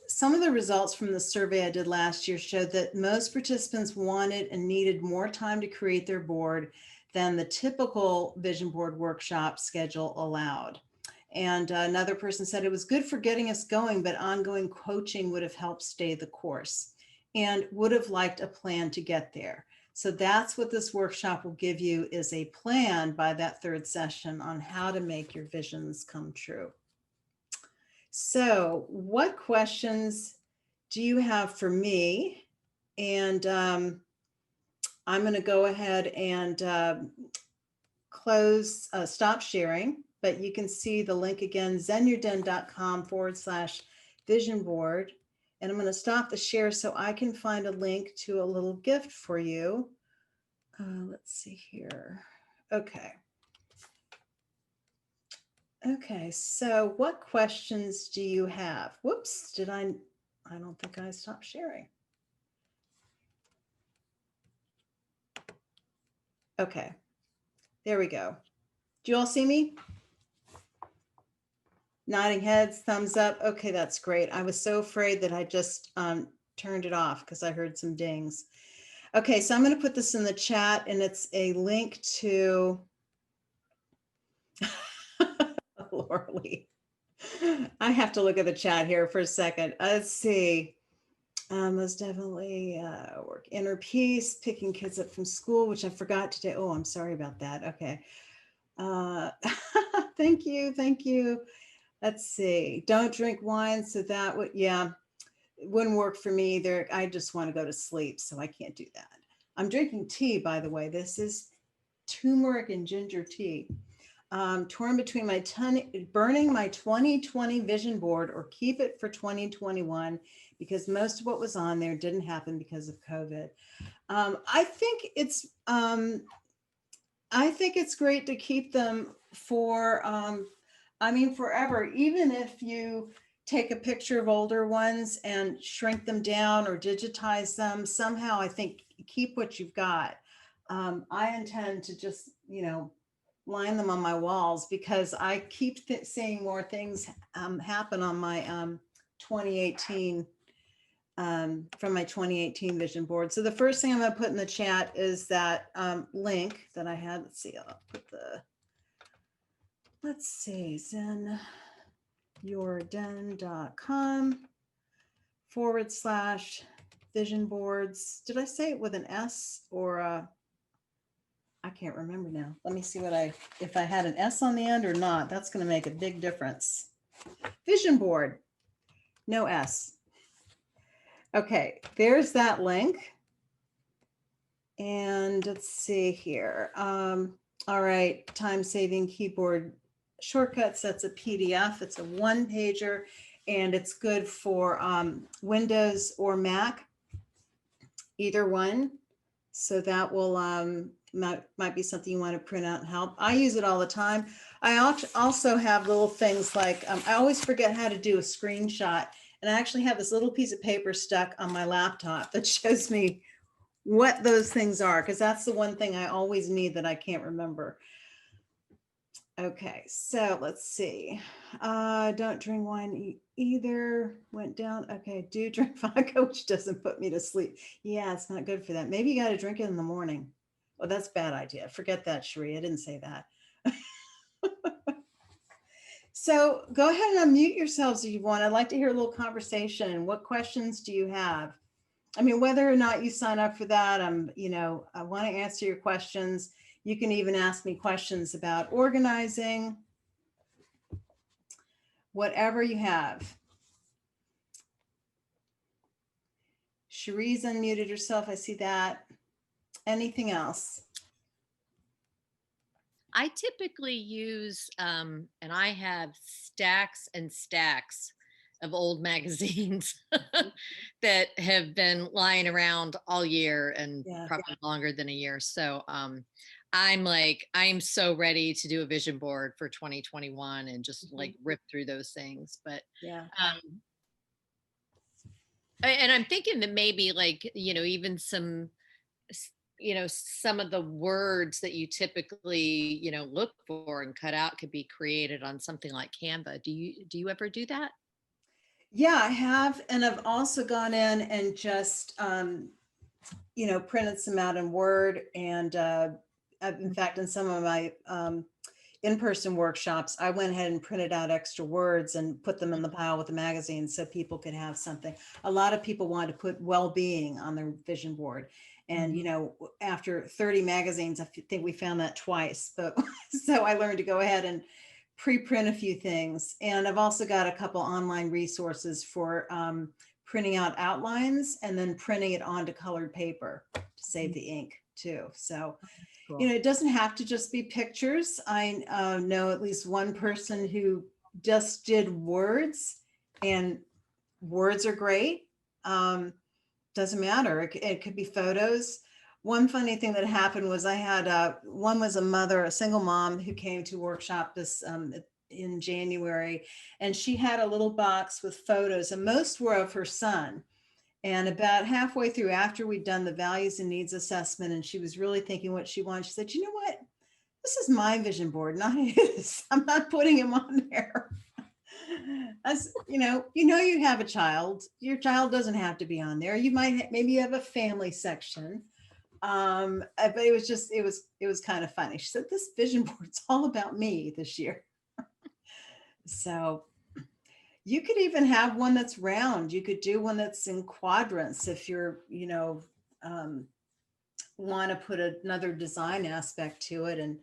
Speaker 1: some of the results from the survey I did last year showed that most participants wanted and needed more time to create their board than the typical vision board workshop schedule allowed. And another person said it was good for getting us going, but ongoing coaching would have helped stay the course and would have liked a plan to get there. So that's what this workshop will give you, is a plan by that third session on how to make your visions come true. So what questions do you have for me? And I'm going to go ahead and stop sharing, but you can see the link again, zenyerden.com/vision board. And I'm going to stop the share so I can find a link to a little gift for you. Let's see here. Okay. Okay, so what questions do you have? Whoops, I don't think I stopped sharing. Okay, there we go. Do you all see me? Nodding heads, thumbs up. Okay, that's great. I was so afraid that I just turned it off because I heard some dings. Okay, so I'm going to put this in the chat, and it's a link to Laura Lee. I have to look at the chat here for a second. Let's see. Most definitely work inner peace, picking kids up from school, which I forgot today. Oh, I'm sorry about that. Okay. Thank you. Thank you. Let's see. Don't drink wine. So that would, yeah, it wouldn't work for me either. I just want to go to sleep, so I can't do that. I'm drinking tea, by the way. This is turmeric and ginger tea. Torn between burning my 2020 vision board or keep it for 2021 because most of what was on there didn't happen because of COVID. I think it's great to keep them for forever, even if you take a picture of older ones and shrink them down or digitize them somehow. I think keep what you've got. I intend to just, line them on my walls because I keep seeing more things happen on my 2018 from my 2018 vision board. So the first thing I'm going to put in the chat is that link that I had. Let's see, I'll put zenyerden.com/vision boards. Did I say it with an S or I can't remember now. Let me see if I had an S on the end or not. That's going to make a big difference. Vision board, no S. Okay, there's that link. And let's see here. All right, time-saving keyboard shortcuts. That's a PDF. It's a one-pager, and it's good for Windows or Mac, either one. So that will might be something you want to print out and help. I use it all the time. I also have little things like I always forget how to do a screenshot, and I actually have this little piece of paper stuck on my laptop that shows me what those things are, because that's the one thing I always need that I can't remember. Okay, so let's see. Don't drink wine either. Went down. Okay, do drink vodka, which doesn't put me to sleep. Yeah, it's not good for that. Maybe you got to drink it in the morning. Oh, that's a bad idea. Forget that, Cherie. I didn't say that. So go ahead and unmute yourselves if you want. I'd like to hear a little conversation. What questions do you have? I mean, whether or not you sign up for that, I want to answer your questions. You can even ask me questions about organizing, whatever you have. Cherie's unmuted herself. I see that. Anything else?
Speaker 2: I typically use, and I have stacks and stacks of old magazines that have been lying around all year and probably longer than a year. So I'm so ready to do a vision board for 2021 and just like rip through those things. But And I'm thinking that maybe like, even some of the words that you typically, look for and cut out could be created on something like Canva. Do you ever do that?
Speaker 1: Yeah, I have. And I've also gone in and just, printed some out in Word. And in fact, in some of my in-person workshops, I went ahead and printed out extra words and put them in the pile with the magazine so people could have something. A lot of people wanted to put well-being on their vision board. And,
Speaker 2: Mhm.
Speaker 1: after 30 magazines, I think we found that twice. But so I learned to go ahead and pre-print a few things. And I've also got a couple online resources for printing out outlines and then printing it onto colored paper to save the ink too. So,
Speaker 2: Cool.
Speaker 1: it doesn't have to just be pictures. I know at least one person who just did words, and words are great. Doesn't matter. It could be photos. One funny thing that happened was I had one was a mother, a single mom who came to workshop this in January, and she had a little box with photos, and most were of her son. And about halfway through, after we'd done the values and needs assessment, and she was really thinking what she wanted, she said, "You know what? This is my vision board, not his. I'm not putting him on there." As you have a child. Your child doesn't have to be on there. You might maybe you have a family section. But it was kind of funny. She said, "This vision board's all about me this year." So you could even have one that's round. You could do one that's in quadrants if you're, um, want to put another design aspect to it and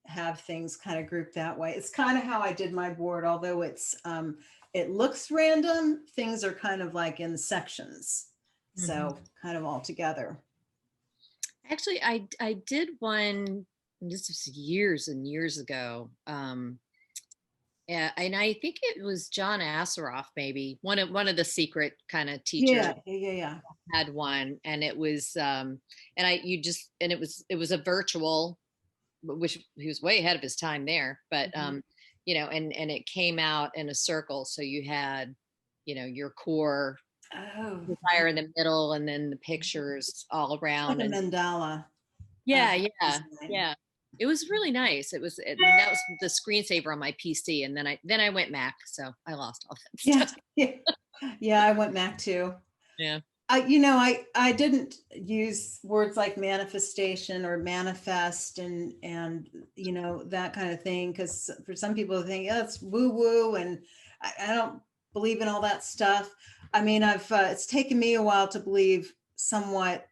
Speaker 1: have things kind of grouped that way. It's kind of how I did my board, although it looks random. Things are kind of like in sections,
Speaker 2: Mhm.
Speaker 1: so kind of all together.
Speaker 2: Actually, I did one. This was years and years ago. Yeah, and I think it was John Asseroff, maybe one of the secret kind of teachers
Speaker 1: Yeah, yeah, yeah, yeah.
Speaker 2: had one, and it was and I you just and it was a virtual, which he was way ahead of his time there, but
Speaker 1: Mhm.
Speaker 2: and it came out in a circle, so you had your core
Speaker 1: Oh,
Speaker 2: fire in the middle, and then the pictures all
Speaker 1: it's like
Speaker 2: around,
Speaker 1: a
Speaker 2: and
Speaker 1: mandala
Speaker 2: yeah, yeah,
Speaker 1: design.
Speaker 2: yeah. It was really nice. And that was the screensaver on my PC, and then I went Mac, so I lost all that
Speaker 1: Yeah,
Speaker 2: stuff.
Speaker 1: yeah, yeah. I went Mac too.
Speaker 2: Yeah.
Speaker 1: I didn't use words like manifestation or manifest and that kind of thing, because for some people they think, yeah, it's woo woo, and I don't believe in all that stuff. I mean, I've it's taken me a while to believe somewhat,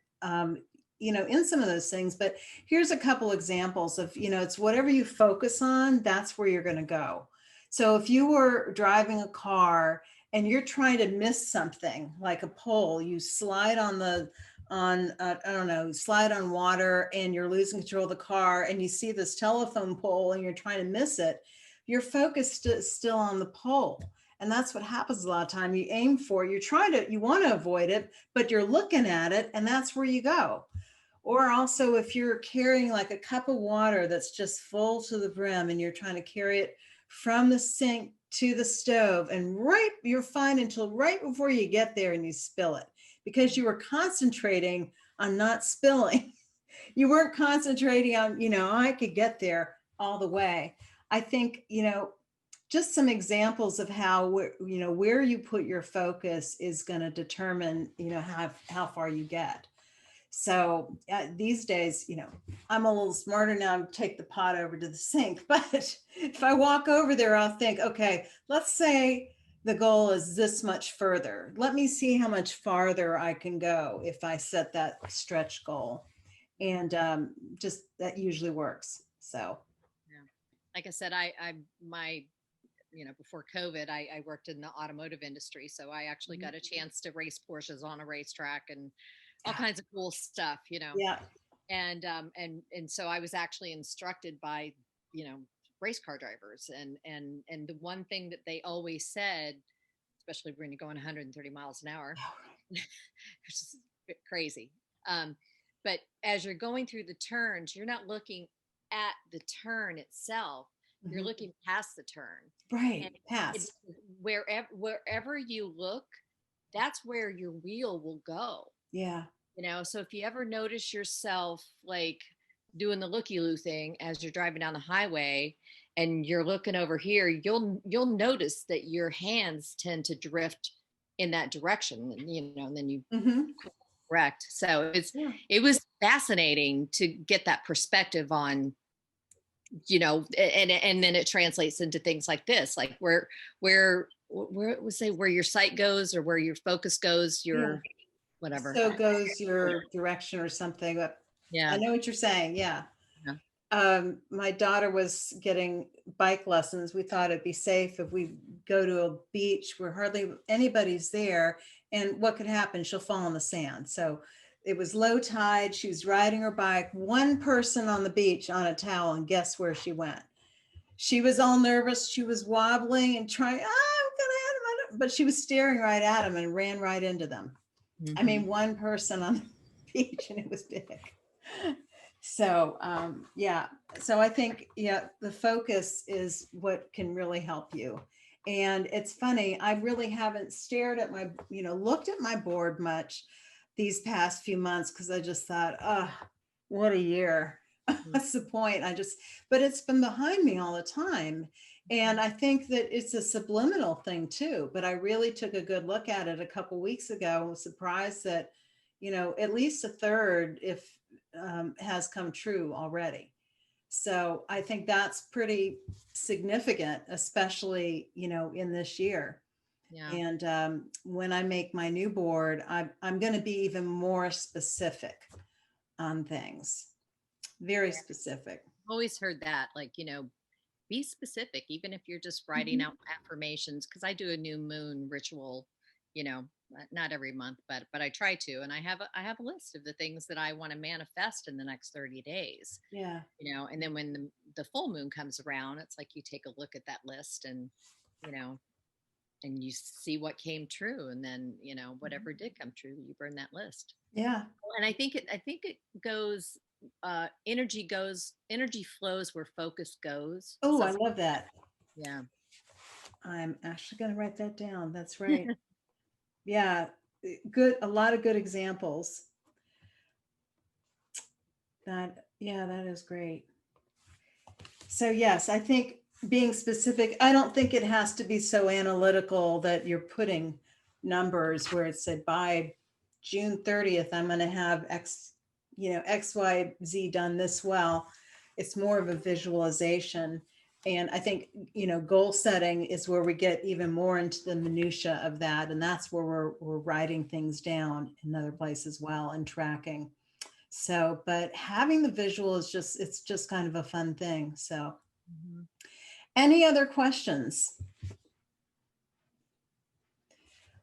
Speaker 1: in some of those things. But here's a couple examples of, it's whatever you focus on, that's where you're going to go. So if you were driving a car and you're trying to miss something like a pole, you slide on I don't know, slide on water, and you're losing control of the car, and you see this telephone pole and you're trying to miss it, you're focused still on the pole. And that's what happens a lot of time. You aim for it, you want to avoid it, but you're looking at it, and that's where you go. Or also, if you're carrying like a cup of water that's just full to the brim, and you're trying to carry it from the sink to the stove, and you're fine until right before you get there and you spill it, because you were concentrating on not spilling. You weren't concentrating on, I could get there all the way. I think, just some examples of how, where you put your focus is going to determine, how far you get. So these days, I'm a little smarter now to take the pot over to the sink. But if I walk over there, I'll think, okay, let's say the goal is this much further. Let me see how much farther I can go if I set that stretch goal. And just that usually works. So,
Speaker 2: Yeah. Like I said, I my before COVID, I worked in the automotive industry, so I actually got a chance to race Porsches on a racetrack and all kinds of cool stuff.
Speaker 1: yeah.
Speaker 2: And so I was actually instructed by you know race car drivers, and the one thing that they always said, especially when you're going 130 miles an hour, which is a bit crazy. um, but as you're going through the turns, you're not looking at the turn itself, you're
Speaker 1: Mhm.
Speaker 2: looking past the turn. And
Speaker 1: Right.
Speaker 2: it,
Speaker 1: Past.
Speaker 2: wherever you look, that's where your wheel will go.
Speaker 1: Yeah.
Speaker 2: So if you ever notice yourself like doing the looky-loo thing as you're driving down the highway and you're looking over here, you'll notice that your hands tend to drift in that direction, and then you
Speaker 1: Mm-hmm.
Speaker 2: correct. So
Speaker 1: Yeah.
Speaker 2: it was fascinating to get that perspective on, and then it translates into things like this, like where it would say where your sight goes or where your focus goes,
Speaker 1: Yeah.
Speaker 2: your whatever.
Speaker 1: So goes your direction or something. But I
Speaker 2: Yeah.
Speaker 1: know what you're saying. Yeah.
Speaker 2: Yeah.
Speaker 1: My daughter was getting bike lessons. We thought it'd be safe if we go to a beach where hardly anybody's there. And what could happen? She'll fall in the sand. So it was low tide. She was riding her bike, one person on the beach on a towel, and guess where she went? She was all nervous. She was wobbling and trying, I'm gonna hit him. But she was staring right at him and ran right into them. I mean, one person on the beach, and it was big. So yeah, so I think, yeah, the focus is what can really help you. And it's funny, I really haven't stared at my, looked at my board much these past few months, because I just thought, oh, what a year. What's the point? But it's been behind me all the time. And I think that it's a subliminal thing too. But I really took a good look at it a couple weeks ago and was surprised that, at least a third, if has come true already. So I think that's pretty significant, especially, in this year.
Speaker 2: Yeah.
Speaker 1: And when I make my new board, I'm going to be even more specific on things, very specific.
Speaker 2: Always heard that, like, be specific, even if you're just writing out affirmations. Cause I do a new moon ritual, not every month, but I try to, and I have a list of the things that I want to manifest in the next 30 days,
Speaker 1: Yeah.
Speaker 2: and then when the full moon comes around, it's like you take a look at that list and, and you see what came true. And then, whatever did come true, you burn that list.
Speaker 1: Yeah.
Speaker 2: And I think it goes, energy flows where focus goes.
Speaker 1: Oh,
Speaker 2: So
Speaker 1: I love that.
Speaker 2: yeah.
Speaker 1: I'm actually going to write that down. That's right. Yeah. Good. A lot of good examples. That is great. So yes, I think being specific, I don't think it has to be so analytical that you're putting numbers where it said by June 30th, I'm going to have X, X, Y, Z done this well. It's more of a visualization. And I think, goal setting is where we get even more into the minutia of that. And that's where we're writing things down in other places as well and tracking. So, but having the visual is it's just kind of a fun thing. So any other questions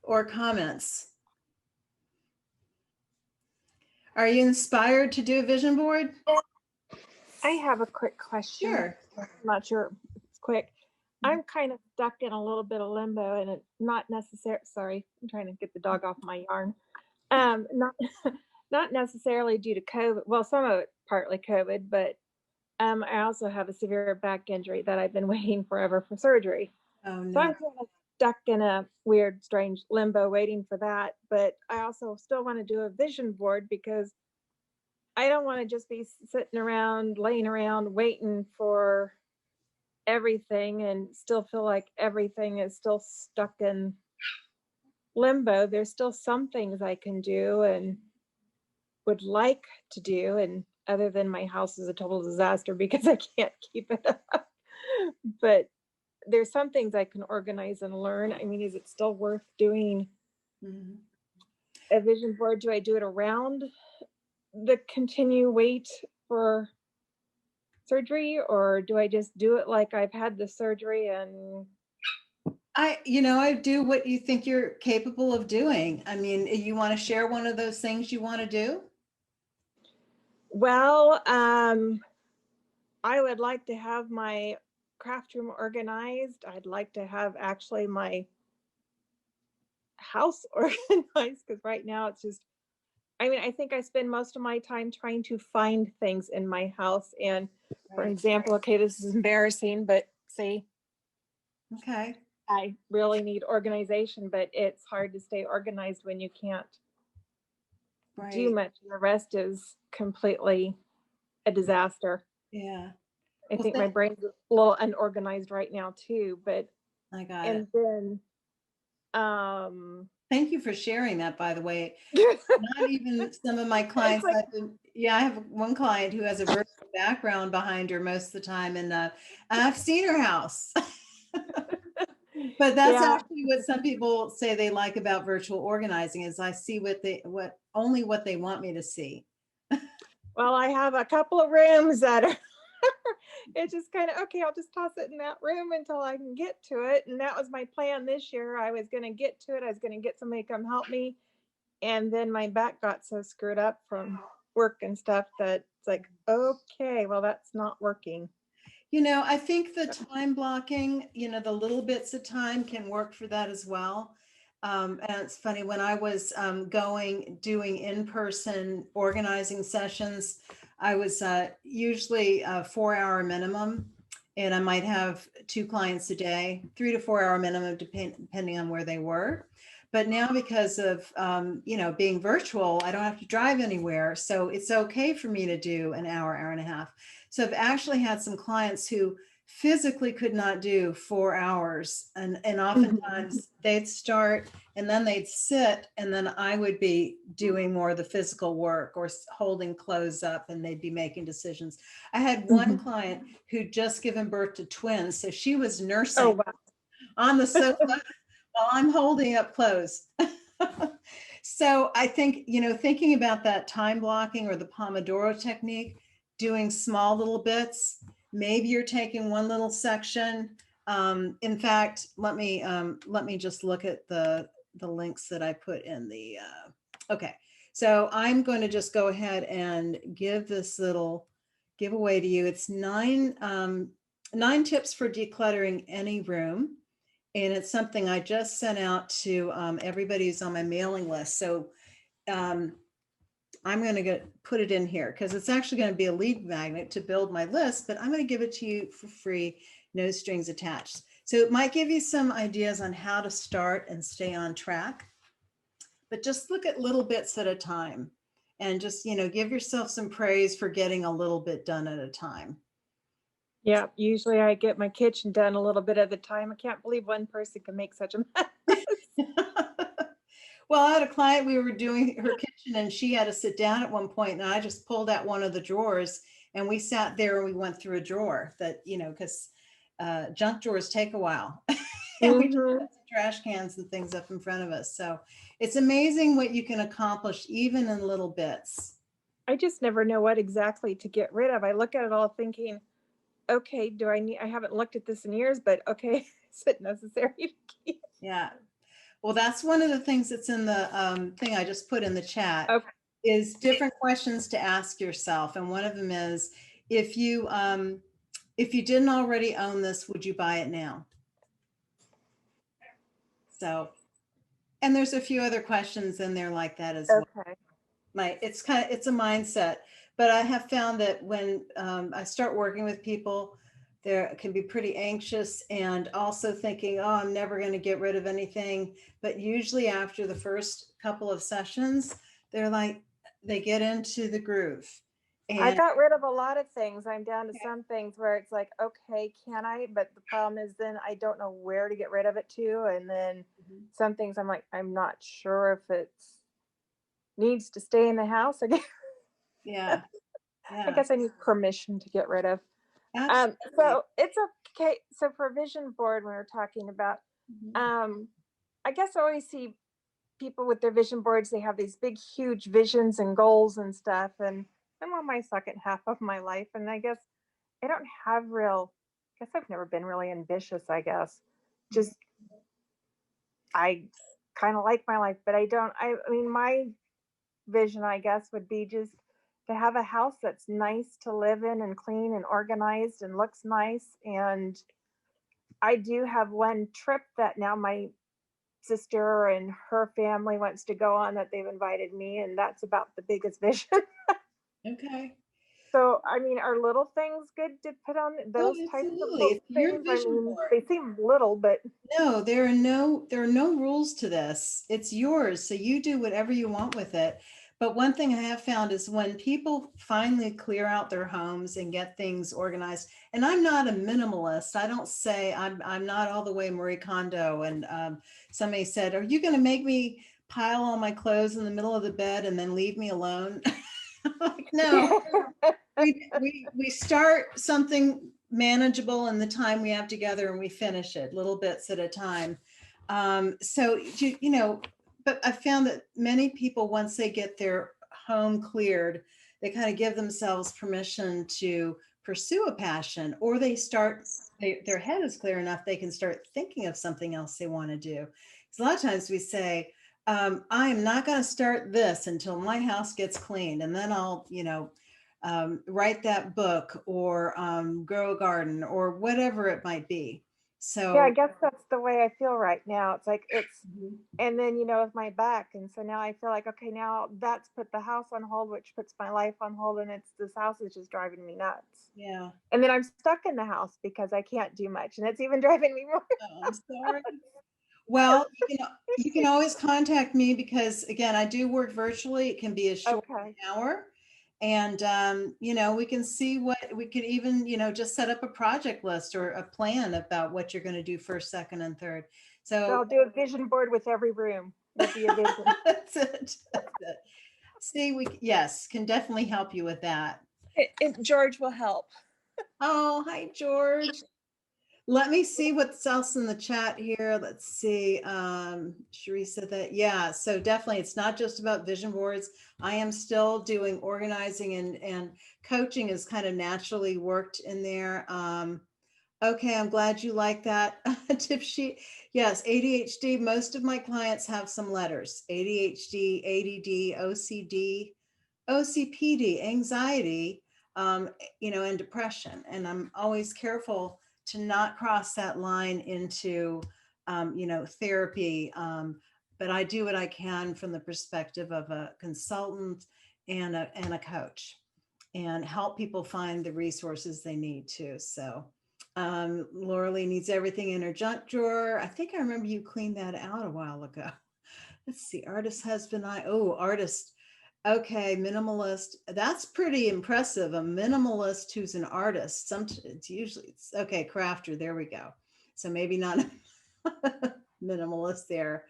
Speaker 1: or comments? Are you inspired to do a vision board?
Speaker 3: I have a quick question.
Speaker 1: Sure.
Speaker 3: I'm not sure if it's quick. I'm kind of stuck in a little bit of limbo, and it's not necessary. Sorry, I'm trying to get the dog off my yarn. Not not necessarily due to COVID. Well, some of it partly COVID, but I also have a severe back injury that I've been waiting forever for surgery.
Speaker 1: Oh
Speaker 3: So I'm
Speaker 1: no.
Speaker 3: kind of stuck in a weird, strange limbo waiting for that. But I also still want to do a vision board because I don't want to just be sitting around, laying around, waiting for everything and still feel like everything is still stuck in limbo. There's still some things I can do and would like to do. And other than my house is a total disaster because I can't keep it up. But there's some things I can organize and learn. I mean, is it still worth doing a vision board? Do I do it around the continue wait for surgery, or do I just do it like I've had the surgery and
Speaker 1: I do what you think you're capable of doing. I mean, you want to share one of those things you want to do?
Speaker 3: well, I would like to have my craft room organized. I'd like to have actually my house organized because right now it's just, I mean, I think I spend most of my time trying to find things in my house. And for
Speaker 1: Right.
Speaker 3: example, okay, this is embarrassing, but see,
Speaker 1: Okay.
Speaker 3: I really need organization, but it's hard to stay organized when you can't do
Speaker 1: Right.
Speaker 3: much. The rest is completely a disaster.
Speaker 1: Yeah.
Speaker 3: I
Speaker 1: Well,
Speaker 3: think my brain's a little unorganized right now too, but
Speaker 1: I got it.
Speaker 3: and then um
Speaker 1: Thank you for sharing that, by the way.
Speaker 3: it's
Speaker 1: Not even some of my clients.
Speaker 3: like
Speaker 1: Yeah, I have one client who has a virtual background behind her most of the time, and I've seen her house. But that's
Speaker 3: yeah.
Speaker 1: actually what some people say they like about virtual organizing is I see what only what they want me to see.
Speaker 3: Well, I have a couple of rooms that are it's just kind of okay, I'll just toss it in that room until I can get to it. And that was my plan this year. I was going to get to it. I was going to get somebody to come help me. And then my back got so screwed up from work and stuff that it's like, okay, well, that's not working.
Speaker 1: I think the time blocking, the little bits of time can work for that as well. And it's funny when I was doing in-person organizing sessions, I was usually a 4 hour minimum, and I might have 2 clients a day, 3 to 4 hour minimum, depending on where they were. But now because of, being virtual, I don't have to drive anywhere. So it's okay for me to do an hour, hour and a half. So I've actually had some clients who physically could not do 4 hours. And oftentimes they'd start and then they'd sit, and then I would be doing more of the physical work or holding clothes up, and they'd be making decisions. I had one client who'd just given birth to twins. So she was
Speaker 3: Oh,
Speaker 1: nursing
Speaker 3: wow.
Speaker 1: on the sofa while I'm holding up clothes. So I think, thinking about that time blocking or the Pomodoro technique, doing small little bits, maybe you're taking one little section. In fact, let me just look at the links that I put in the, okay. So I'm going to just go ahead and give this little giveaway to you. It's 9 tips for decluttering any room. And it's something I just sent out to everybody who's on my mailing list. So I'm going to put it in here because it's actually going to be a lead magnet to build my list, but I'm going to give it to you for free, no strings attached. So it might give you some ideas on how to start and stay on track, but just look at little bits at a time and just, give yourself some praise for getting a little bit done at a time.
Speaker 3: Yeah, usually I get my kitchen done a little bit at a time. I can't believe one person can make such a mess.
Speaker 1: Well, I had a client, we were doing her kitchen and she had to sit down at one point, and I just pulled out one of the drawers and we sat there and we went through a drawer that, because junk drawers take a while. And we just
Speaker 3: Mhm.
Speaker 1: put some trash cans and things up in front of us. So it's amazing what you can accomplish even in little bits.
Speaker 3: I just never know what exactly to get rid of. I look at it all thinking, okay, I haven't looked at this in years, but okay, is it necessary to keep?
Speaker 1: Yeah. Well, that's one of the things that's in the thing I just put in the chat
Speaker 3: Okay.
Speaker 1: is different questions to ask yourself. And one of them is, if you didn't already own this, would you buy it now? So, and there's a few other questions in there like that as well.
Speaker 3: Okay.
Speaker 1: It's a mindset, but I have found that when I start working with people, they can be pretty anxious and also thinking, oh, I'm never going to get rid of anything. But usually after the first couple of sessions, they're like, they get into the groove.
Speaker 3: I
Speaker 1: And
Speaker 3: got rid of a lot of things. I'm down to some things where it's like, okay, can I? But the problem is then I don't know where to get rid of it to. And then some things I'm like, I'm not sure if it's needs to stay in the house again.
Speaker 1: yeah,
Speaker 3: I
Speaker 1: yeah,
Speaker 3: guess I need permission to get rid of.
Speaker 1: absolutely.
Speaker 3: So it's okay. So for vision board, when we're talking about, I guess I always see people with their vision boards. They have these big, huge visions and goals and stuff. And I'm on my second half of my life, and I guess I don't have real. I guess I've never been really ambitious. I guess just I kind of like my life, but I don't. I mean, my vision, I guess, would be just to have a house that's nice to live in and clean and organized and looks nice. And I do have one trip that now my sister and her family wants to go on that they've invited me, and that's about the biggest vision.
Speaker 1: Okay.
Speaker 3: So, I mean, are little things good to put on
Speaker 1: Oh,
Speaker 3: those types of
Speaker 1: absolutely. If you're a
Speaker 3: things? I
Speaker 1: vision
Speaker 3: mean,
Speaker 1: board,
Speaker 3: they seem little, but
Speaker 1: no, there are no rules to this. It's yours. So you do whatever you want with it. But one thing I have found is when people finally clear out their homes and get things organized, and I'm not a minimalist. I don't say I'm not all the way Marie Kondo. And somebody said, "Are you going to make me pile all my clothes in the middle of the bed and then leave me alone?" Like, no, we start something manageable in the time we have together and we finish it little bits at a time. So you know, but I found that many people, once they get their home cleared, they kind of give themselves permission to pursue a passion, or they start their head is clear enough they can start thinking of something else they want to do. Because a lot of times we say, I am not going to start this until my house gets cleaned, and then I'll, you know, write that book or grow a garden or whatever it might be.
Speaker 3: yeah, I
Speaker 1: So,
Speaker 3: guess that's the way I feel right now. It's like
Speaker 1: mhm,
Speaker 3: and then, with my back. And so now I feel like, okay, now that's put the house on hold, which puts my life on hold. And this house is just driving me nuts.
Speaker 1: yeah.
Speaker 3: And then I'm stuck in the house because I can't do much. And it's even driving me more.
Speaker 1: Oh, I'm sorry. Well, you can always contact me because again, I do work virtually. It can be as short as
Speaker 3: Okay.
Speaker 1: an hour. And you know, we can see what we could even, you know, just set up a project list or a plan about what you're going to do first, second, and third.
Speaker 3: So
Speaker 1: So
Speaker 3: I'll do a vision board with every room. Will be a vision.
Speaker 1: that's it. That's it. See, yes, can definitely help you with that.
Speaker 3: George will help.
Speaker 1: Oh, hi, George. Let me see what's else in the chat here. Let's see. Cherie said that. Yeah, so definitely it's not just about vision boards. I am still doing organizing and coaching is kind of naturally worked in there. Okay, I'm glad you like that tip sheet. Yes, ADHD. Most of my clients have some letters: ADHD, ADD, OCD, OCPD, anxiety, you know, and depression. And I'm always careful to not cross that line into, you know, therapy. But I do what I can from the perspective of a consultant and a coach, and help people find the resources they need to. So Laura Lee needs everything in her junk drawer. I think I remember you cleaned that out a while ago. Let's see, artist husband, artist. Okay, minimalist. That's pretty impressive. A minimalist who's an artist. It's usually okay, crafter. There we go. So maybe not minimalist there.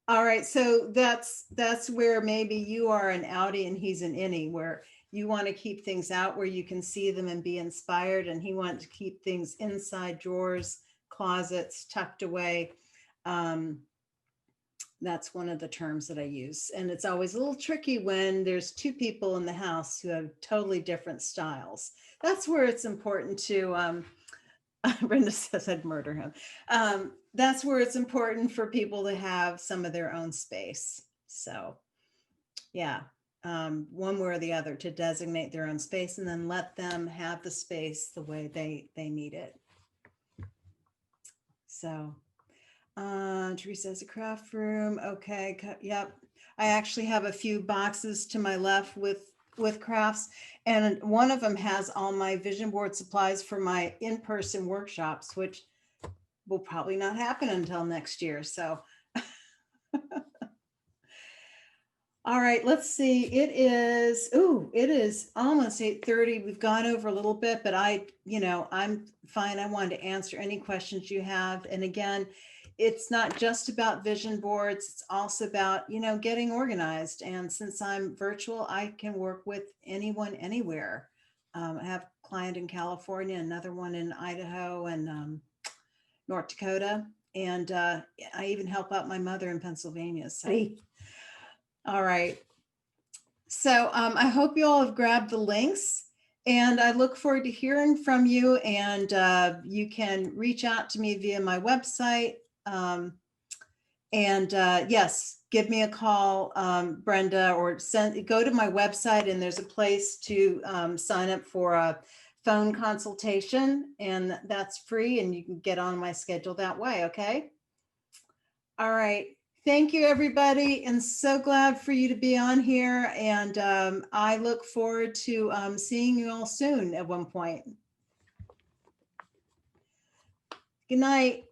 Speaker 1: All right, so that's where maybe you are an outie and he's an innie, where you want to keep things out where you can see them and be inspired, and he wants to keep things inside drawers, closets, tucked away. Um, that's one of the terms that I use. And it's always a little tricky when there's two people in the house who have totally different styles. That's where it's important to, Brenda says I'd murder him. That's where it's important for people to have some of their own space. So, yeah, one way or the other to designate their own space and then let them have the space the way they need it. So, Teresa has a craft room. Okay. Yep. I actually have a few boxes to my left with crafts, and one of them has all my vision board supplies for my in-person workshops, which will probably not happen until next year. So, all right, let's see. It is almost 8:30. We've gone over a little bit, but I'm fine. I wanted to answer any questions you have. And again, it's not just about vision boards. It's also about, getting organized. And since I'm virtual, I can work with anyone, anywhere. I have a client in California, another one in Idaho and North Dakota. And I even help out my mother in Pennsylvania. So, all right. So I hope you all have grabbed the links, and I look forward to hearing from you. And you can reach out to me via my website. Yes, give me a call, Brenda, or go to my website, and there's a place to sign up for a phone consultation, and that's free, and you can get on my schedule that way. Okay. All right. Thank you, everybody, and so glad for you to be on here. And I look forward to seeing you all soon at one point. Good night.